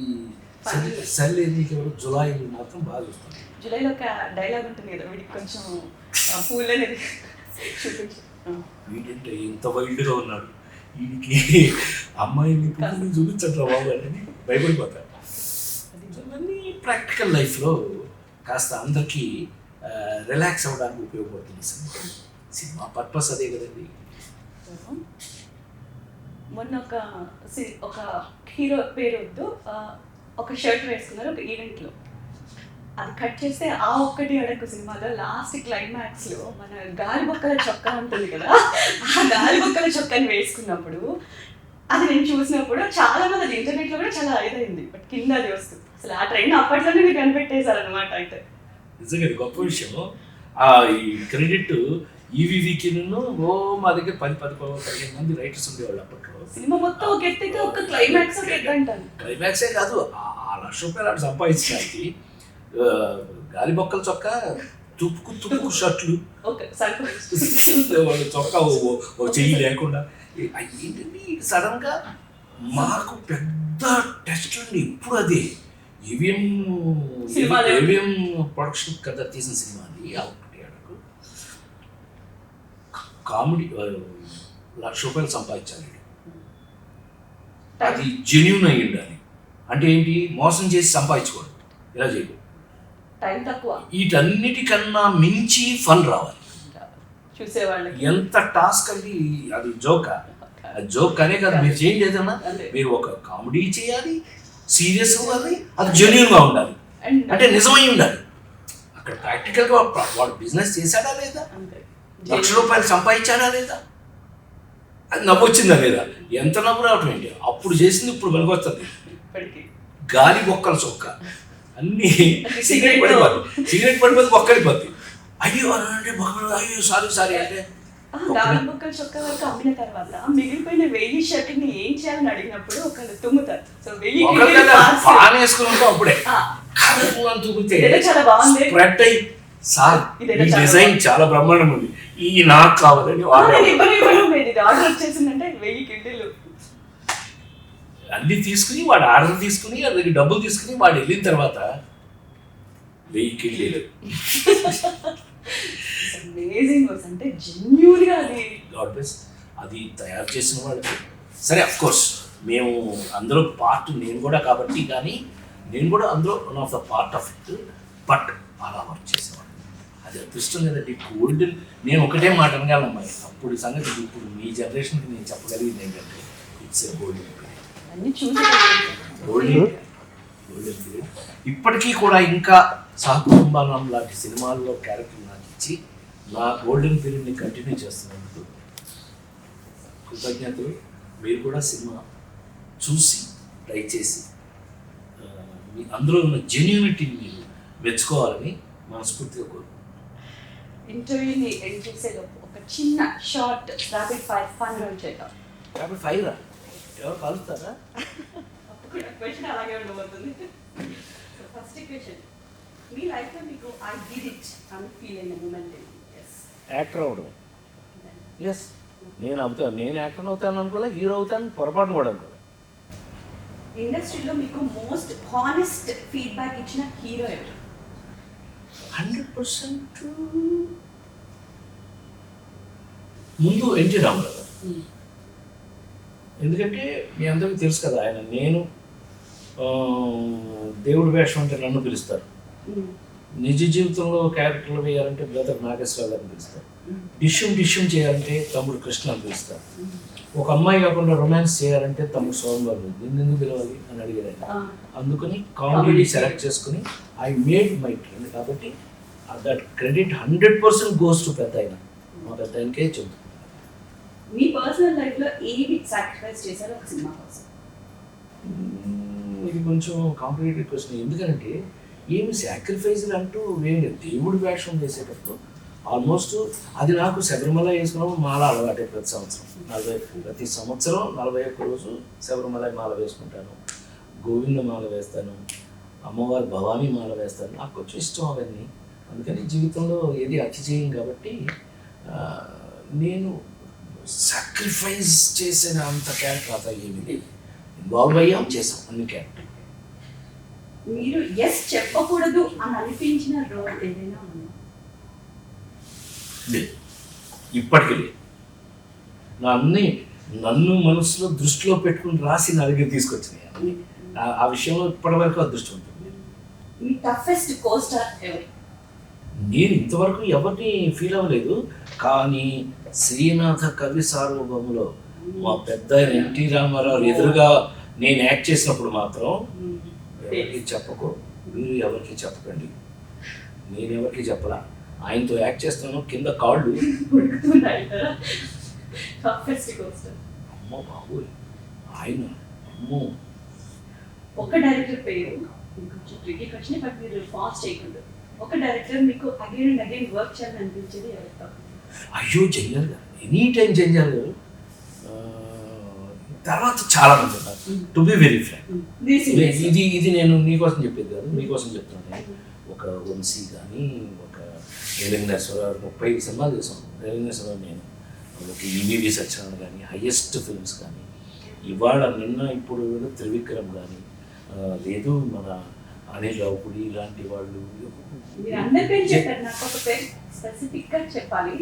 Speaker 2: సర్లేదు జులై మాత్రం బాగా ఇష్టం.
Speaker 1: జులైలో ఒక డైలాగ్ ఉంటుంది కదా, వీడికి కొంచెం పూలు అనేది చూపించు.
Speaker 2: వీడంటే ఇంత వైల్డ్గా ఉన్నాడు, వీడికి అమ్మాయిని పువ్వుని చూపించట్రా బాబు అని భయపడిపోతాడు. అన్నీ ప్రాక్టికల్ లైఫ్లో కాస్త అందరికీ రిలాక్స్ అవ్వడానికి ఉపయోగపడుతుంది సినిమా పర్పస్ అదే కదండి.
Speaker 1: మొన్న ఒక హీరో పేరు వద్దు, ఒక షర్ట్ వేసుకున్నారు ఒక ఈవెంట్లో, అది కట్ చేస్తే ఆ ఒక్కటి అడగ సినిమాలో లాస్ట్ క్లైమాక్స్లో మన గాలి బొక్కల చొక్కా ఉంటుంది కదా, ఆ గాలి బొక్కల చొక్కాని వేసుకున్నప్పుడు అది నేను చూసినప్పుడు చాలా మంది అది ఇంటర్నెట్లో కూడా చాలా ఇదైంది. బట్ కింద అది వస్తుంది, అసలు ఆ ట్రెండ్ అప్పట్లోనే మీరు కనిపెట్టేశారనమాట. అయితే
Speaker 2: నిజంగా గొప్ప విషయం. ఈ క్రెడిట్ ఈవీవికి మా దగ్గర 10-15 మంది రైటర్స్ ఉండేవాళ్ళు అప్పట్లో.
Speaker 1: సినిమా మొత్తం ఒక ఎత్తైతే ఒక క్లైమాక్స్ ఒక ఎత్తు అంటాను.
Speaker 2: క్లైమాక్సే కాదు, ₹1,00,000 సంపాదించడానికి గాలి బొక్కల చొక్కా, తుప్పు షర్ట్లు, వాళ్ళు చొక్కా ఒక చెయ్యి లేకుండా ఏంటండి. సడన్గా మాకు పెద్ద టెస్ట్ అండి ఇప్పుడు. అదే ఏవిఎం ప్రొడక్షన్ కదా తీసిన సినిమా అది. ఒకటి అడగకు కామెడీ ₹1,00,000 సంపాదించాలి. అది జెన్యూన్ అయ్యి ఉండాలి. అంటే ఏంటి, మోసం చేసి సంపాదించుకోవడం ఇలా చేయకూడదు. వీటన్నిటికన్నా మించి ఫన్ రావాలి
Speaker 1: చూసేవాళ్ళకి.
Speaker 2: ఎంత టాస్క్ అండి అది. జోక్ అనే కాదు, మీరు చేంజ్ ఏదన్నా మీరు ఒక కామెడీ చేయాలి, సీరియస్ అవ్వాలి, అది జెన్యూన్గా ఉండాలి, అంటే నిజమై ఉండాలి. అక్కడ ప్రాక్టికల్గా వాడు బిజినెస్ చేశాడా లేదా, ₹1,00,000 సంపాదించాడా లేదా, అది నవ్వు వచ్చిందా లేదా, ఎంత నవ్వు రావటం ఏంటి. అప్పుడు చేసింది ఇప్పుడు వెనకొస్తుంది. గాలి బొక్కల చొక్క అన్నీ సిగరెట్ పడిపోతుంది బొక్కడిపోద్ది. అయ్యో అంటే అయ్యో సారీ అంటే
Speaker 1: గాలి బొక్కల చొక్క వరకు అమ్మిన తర్వాత మిగిలిపోయిన 1000 షర్ట్ని ఏం చేయాలని అడిగినప్పుడు ఒకళ్ళు తుమ్ముతారు. సో 1000
Speaker 2: వేసుకుని ఉంటాం అప్పుడే
Speaker 1: చాలా బాగుంది
Speaker 2: స్ప్రెడ్ అయ్యి, సార్ ఈ డిజైన్ చాలా బ్రహ్మాండం ఉంది, ఈ నాకు కావాలని
Speaker 1: ఇది ఆర్డర్ వచ్చేసిందంటే 1000 కిడ్డీలు.
Speaker 2: అన్ని తీసుకుని వాడు ఆర్డర్ తీసుకుని అది డబ్బులు తీసుకుని వాడు వెళ్ళిన తర్వాత 1000 కిడ్నీలు.
Speaker 1: అమేజింగ్ వర్స్ అంటే జెన్యూన్గా అది
Speaker 2: గాడ్ బ్లెస్. అది తయారు చేసిన వాళ్ళకి సరే అఫ్ కోర్స్ మేము అందులో పార్ట్ నేను కూడా కాబట్టి, కానీ నేను కూడా అందులో one of the part of it. But అలా వర్క్ చేసేవాడు అది అదృష్టం లేదండి. గోల్డెన్ నేను ఒకటే మాట అనగలమ్మా అప్పుడు సంగతి. ఇప్పుడు మీ జనరేషన్కి నేను చెప్పగలిగింది ఏంటంటే ఇట్స్ ఏ గోల్డెన్ పీరియడ్.
Speaker 1: అన్ని చూసి
Speaker 2: గోల్డెన్ పీరియడ్. ఇప్పటికీ కూడా ఇంకా సహకుటుంబానం లాంటి సినిమాల్లో క్యారెక్టర్ నాకు ఇచ్చి నా గోల్డెన్ పీరియడ్ని కంటిన్యూ చేస్తున్నందుకు కృతజ్ఞతలు. మీరు కూడా సినిమా చూసి ట్రై చేసి మీ అందులో ఉన్న జెన్యూనిటీని మీరు మెచ్చుకోవాలని మనస్ఫూర్తిగా కోరుకుంటున్నాను.
Speaker 1: ఇంటర్వ్యూని ఎండ్ చేసేలోపు ఒక చిన్న short rapid fire fun round చేద్దాం.
Speaker 2: ర్యాపిడ్ ఫైర్ ఎవరు కలుస్తారా?
Speaker 1: క్వశ్చన్ అలాగే ఉండబోతుంది. ఫస్ట్ క్వశ్చన్, మీ లైఫ్లో మీకు ఐ డిడ్ ఇట్ అని ఫీల్ అయిన మూమెంట్ ఏంటి?
Speaker 2: యాక్టర్ అవ్వడం. ఎస్, నేను అవుతాను. నేను యాక్టర్ అవుతాను అనుకోలే, హీరో అవుతాను పొరపాటును కూడా అనుకోలే.
Speaker 1: ఇండస్ట్రీలో మీకు మోస్ట్ హానెస్ట్ ఫీడ్బ్యాక్ ఇచ్చిన హీరో ఎవరు?
Speaker 2: 100% ముందు ఎన్టీ రామారావు గారు. ఎందుకంటే మీ అందరికీ తెలుసు కదా, ఆయన నేను దేవుడి వేషం అంటే నన్ను పిలుస్తారు, నిజ జీవితంలో క్యారెక్టర్లు వేయాలంటే బ్రదర్ నాగేశ్వరరావు గారిని పిలుస్తారు, డిష్యూమ్ చేయాలంటే తమ్ముడు కృష్ణ అని పిలుస్తారు, ఒక అమ్మాయి కాకుండా రొమాన్స్ చేయాలంటే తమ్ముడు సోమవారం దీన్ని ఎందుకు పిలవాలి అని అడిగారు. అందుకని కామెడీ సెలెక్ట్ చేసుకుని ఐ మేడ్ మై ట్రెండ్. కాబట్టి దట్ క్రెడిట్ 100% గోస్ టు పెద్ద ఆయన. మా పెద్ద ఆయనకే చెబుతుంది.
Speaker 1: మీ పర్సనల్ లైఫ్లో ఏవి సాక్రిఫైస్ చేశారు ఒక సినిమా కోసం?
Speaker 2: ఇది కొంచెం కాంప్లికేటెడ్ క్వశ్చన్. ఎందుకంటే ఏమి సాక్రిఫైజులు అంటూ ఏమి లేదు. దేవుడి వేషం వేసేటప్పుడు ఆల్మోస్ట్ అది నాకు శబరిమల వేసుకున్నప్పుడు మాల అలవాటే. ప్రతి సంవత్సరం 41 రోజు శబరిమల మాల వేసుకుంటాను, గోవింద మాల వేస్తాను, అమ్మవారి భవానీ మాల వేస్తాను. నాకు కొంచెం ఇష్టం అవన్నీ. అందుకని జీవితంలో ఏది అతి చేయం కాబట్టి నేను సాక్రిఫైస్ చేసిన అంత క్యారెక్టర్ అత ఏమి లేదు. ఇన్వాల్వ్ అయ్యాం, చేసాం అన్ని క్యారెక్టర్.
Speaker 1: మీరు ఎస్ చెప్పకూడదు అని అనిపించిన రోల్ ఏదైనా ఉందా?
Speaker 2: లేదు, ఇప్పటికీ లేదు. నన్ను మనసులో దృష్టిలో పెట్టుకుని రాసి నా దగ్గర తీసుకొచ్చినాయి. ఆ విషయంలో ఇప్పటివరకు అదృష్టం ఉంటుంది.
Speaker 1: మీ టఫెస్ట్ కోస్టార్ ఎవరు?
Speaker 2: నేను ఇంతవరకు ఎవరిని ఫీల్ అవ్వలేదు. కానీ శ్రీనాథ కవి సార్వభౌములో మా పెద్ద ఎన్టీ రామారావు ఎదురుగా నేను యాక్ట్ చేసినప్పుడు మాత్రం ఎవరికి చెప్పకు, మీరు ఎవరికి చెప్పకండి, నేను ఎవరికి చెప్పలా. ఆయనతో యాక్ట్ చేస్తాను, కింద కాళ్ళు అమ్మో బాబు ఆయన అమ్మో.
Speaker 1: ఒక డైరెక్టర్ పేరు కొంచెం ట్రికీ క్వశ్చన్, బట్ మీరు ఫాస్ట్ చేయకుండా ఒక డైరెక్టర్ మీకు అగైన్ అండ్ అగైన్ వర్క్ చేయాలని అనిపించేది ఎవరితో?
Speaker 2: అయ్యో జంజాల్ గారు, ఎనీ టైం జంజాల్ గారు. తర్వాత చాలా మంది ఉన్నారు. టు బి వెరీ ఫ్రాంక్, ఇది నేను నీకోసం చెప్పేది కాదు, మీకోసం చెప్తున్నాను. ఒక వంశీ కానీ, ఒక రేలింగేశ్వరరావు 35 సినిమాలు చేసాం. రేలింగేశ్వరరావు నేను, ఒక ఈవీవి సత్యనారాయణ కానీ, హయ్యెస్ట్ ఫిల్మ్స్ కానీ, ఇవాళ నిన్న ఇప్పుడు త్రివిక్రమ్ కానీ, లేదు మన అనిల్ రావుపూడి ఇలాంటి వాళ్ళు.
Speaker 1: అందరి పేరు చెప్పారు, నాకు ఒక పేరు స్పెసిఫిక్గా చెప్పాలి,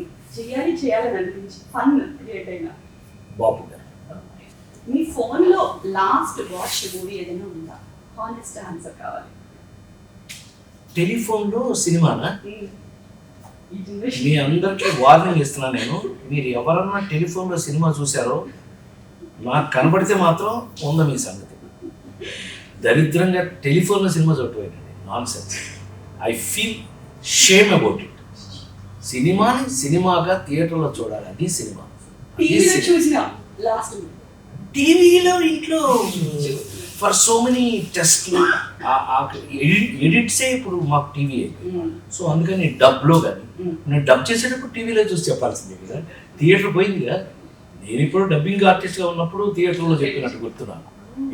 Speaker 1: చేయాలని అనిపించి ఫన్ క్రియేట్ అయినా
Speaker 2: బాబు గారు.
Speaker 1: మీ ఫోన్లో లాస్ట్ వాచ్ మూవీ ఏదైనా ఉందా? హానెస్ట్ ఆన్సర్ కావాలి.
Speaker 2: టెలిఫోన్లో సినిమానా? మీ అందరికీ వార్నింగ్ ఇస్తున్నాను నేను. మీరు ఎవరన్నా టెలిఫోన్లో సినిమా చూసారో నాకు కనబడితే మాత్రం ఉందా మీ సంగతి. దరిద్రంగా టెలిఫోన్లో సినిమా చూడటం non sense. I feel shame about it. సినిమాని సినిమాగా థియేటర్లో చూడాలి, అది సినిమా. టీవీలో ఇంట్లో ఫర్ సో మెనీ టెస్ట్లు ఎడిట్సే ఇప్పుడు మాకు టీవీ అయిపోయింది. సో అందుకని డబ్లో కానీ నేను డబ్ చేసేటప్పుడు టీవీలో చూసి చెప్పాల్సిందే కదా, థియేటర్ పోయింది కదా. నేను ఇప్పుడు డబ్బింగ్ ఆర్టిస్ట్గా ఉన్నప్పుడు థియేటర్లో చెప్పినట్టు గుర్తున్నాను.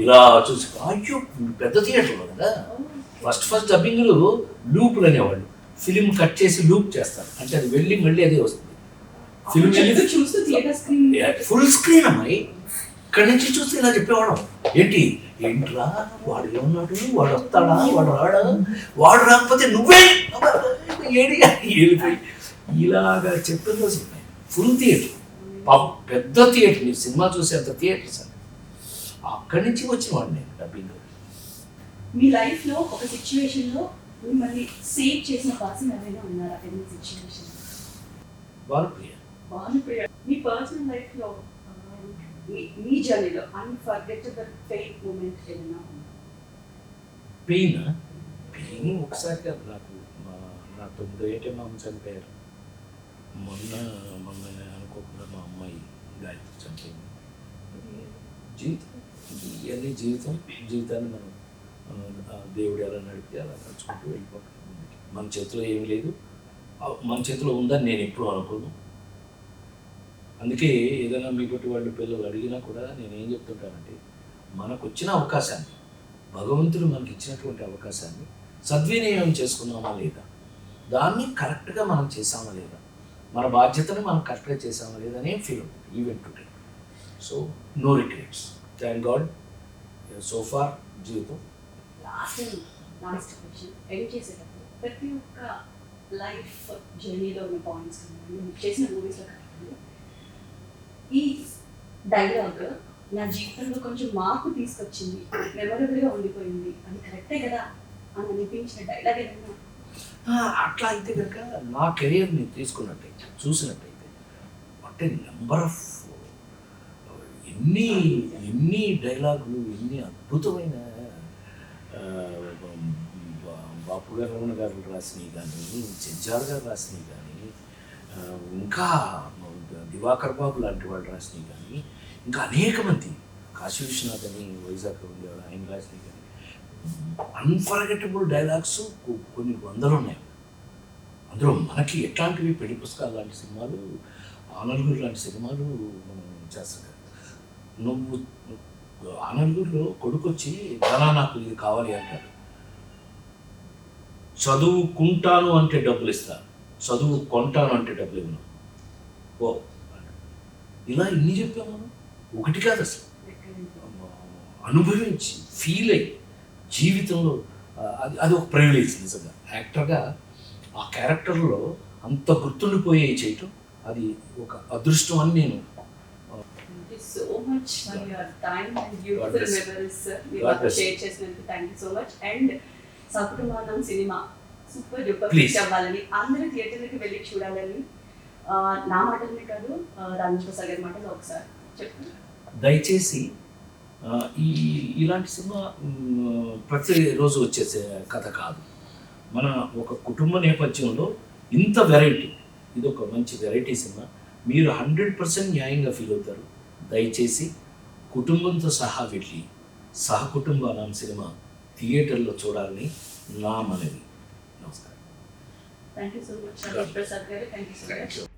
Speaker 2: ఇలా చూసి అయ్యో పెద్ద థియేటర్లో కదా. ఫస్ట్ డబ్బింగ్లు లూపులు అనేవాళ్ళు, ఫిలిం కట్ చేసి లూప్ చేస్తారు, అంటే అది వెళ్ళి మళ్ళీ అదే వస్తుంది. ఫిల్మ్
Speaker 1: చెప్తూ చూస్తూ థియేటర్ స్క్రీన్
Speaker 2: ఫుల్ స్క్రీన్ అమ్మాయి. ఇక్కడి నుంచి చూస్తే ఇలా చెప్పేవాడు, ఏంట్రా వాడు ఏమన్నాడు, వాడు వస్తాడా, వాడు రాడా, వాడు రాకపోతే నువ్వే ఏడిగా వెళ్ళిపోయి ఇలాగా చెప్పిన రోజు ఉన్నాయి. ఫుల్ థియేటర్, పెద్ద థియేటర్, మీరు సినిమా చూసేంత థియేటర్ సార్. అక్కడి నుంచి వచ్చిన వాడు నేను డబ్బింగ్.
Speaker 1: మీ లైఫ్లో ఒక సిచ్యువేషన్లో మిమ్మల్ని సేవ్ చేసిన పర్సన్ ఎవరైనా ఉన్నారా? ఏదైనా సిచ్యువేషన్? భానుప్రియ. మీ పర్సనల్ లైఫ్లో మీ జర్నీలో అన్ఫర్గెటబుల్ పెయిన్ మూమెంట్ ఏదైనా ఉందా?
Speaker 2: పెయిన్ ఒకసారి కాదు. నా 9 ఏటే మా అమ్మ చనిపోయారు. మొన్న అనుకోకుండా మా అమ్మాయి గాయత్రి చనిపోయింది. జీవితం ఇవన్నీ జీవితాన్ని మనం దేవుడు ఎలా నడిపితే అలా నడుచుకుంటూ వెళ్ళిపోతాం. మన చేతిలో ఏం లేదు, మన చేతిలో ఉందని నేను ఎప్పుడూ అనుకోను. అందుకే ఏదైనా మీతోటి వాళ్ళు పిల్లలు అడిగినా కూడా నేనేం చెప్తుంటానంటే, మనకు వచ్చిన అవకాశాన్ని, భగవంతుడు మనకి ఇచ్చినటువంటి అవకాశాన్ని సద్వినియోగం చేసుకున్నామా లేదా, దాన్ని కరెక్ట్గా మనం చేసామా లేదా, మన బాధ్యతను మనం కరెక్ట్గా చేసామా లేదా అనే ఫీల్ ఉంటుంది even today. So no regrets, thank God so far. జీవితం
Speaker 1: లాస్ట్ క్వశ్చన్, ఎడిట్ చేసేటప్పుడు ప్రతి ఒక్క లైఫ్ జర్నీలో ఉన్న పాయింట్స్ చేసిన మూవీస్లో కాకుండా ఈ డైలాగ్ నా జీవితంలో కొంచెం మార్పు తీసుకొచ్చింది, మెమరబుల్గా ఉండిపోయింది, అది కరెక్టే కదా అని అనిపించిన డైలాగ్ ఏదన్నా?
Speaker 2: అట్లా అయితే కనుక నా కెరియర్ని తీసుకున్నట్టయితే, చూసినట్టయితే అంటే నెంబర్ ఆఫ్ ఎన్ని డైలాగులు, ఎన్ని అద్భుతమైన బాపు గారు, రమణ గారు రాసినవి కానీ, జడ్జార్ గారు రాసినవి కానీ, ఇంకా దివాకర్ బాబు లాంటి వాళ్ళు రాసినవి కానీ, ఇంకా అనేక మంది, కాశీ విశ్వనాథ్ అని వైజాగ్ ఉండేవాడు, ఆయన రాసినవి కానీ, అన్ఫర్గెటబుల్ డైలాగ్స్ కొన్ని వందలు ఉన్నాయి. అందులో మనకి ఎట్లాంటివి పెళ్లి పుస్తకాలు లాంటి సినిమాలు, ఆనల్గూరు లాంటి సినిమాలు మనం చేస్తాం. నువ్వు ఆనల్గూరులో కొడుకు వచ్చి ధనా నాకు ఇది కావాలి అంటాడు, చదువుకుంటాను అంటే డబ్బులు ఇస్తాను, చదువు కొంటాను అంటే డబ్బులు ఇవ్వను, ఓ ఇలా ఇన్ని చెప్పాము మనం. ఒకటి కాదు అసలు, అనుభవించి ఫీల్ అయ్యి జీవితంలో అది ఒక ప్రివిలేజ్. నిజంగా యాక్టర్గా ఆ క్యారెక్టర్లో అంత గుర్తుండిపోయే చేయటం అది ఒక అదృష్టం అని నేను.
Speaker 1: So much for your time and beautiful memories share చేసినందుకు thank you so much. And Sakutumbam సినిమా సూపర్ డూపర్ హిట్ అవ్వాలని, అందరూ థియేటర్కి వెళ్ళి చూడాలని, నా మాటలనే కాదు రాజేంద్ర గారి మాటలు ఒకసారి చెప్పండి.
Speaker 2: దయచేసి ఇలాంటి సినిమా ప్రతిరోజు వచ్చేసే కథ కాదు. మన ఒక కుటుంబ నేపథ్యంలో ఇంత వెరైటీ, ఇది ఒక మంచి వెరైటీ సినిమా. మీరు 100% న్యాయంగా ఫీల్ అవుతారు. దయచేసి కుటుంబంతో సహా వెళ్ళి సహకుటుంబం సినిమా థియేటర్లో చూడాలని నా మనవి. నమస్కారం.
Speaker 1: Thank you so much Prasad గారు. Thank you so much.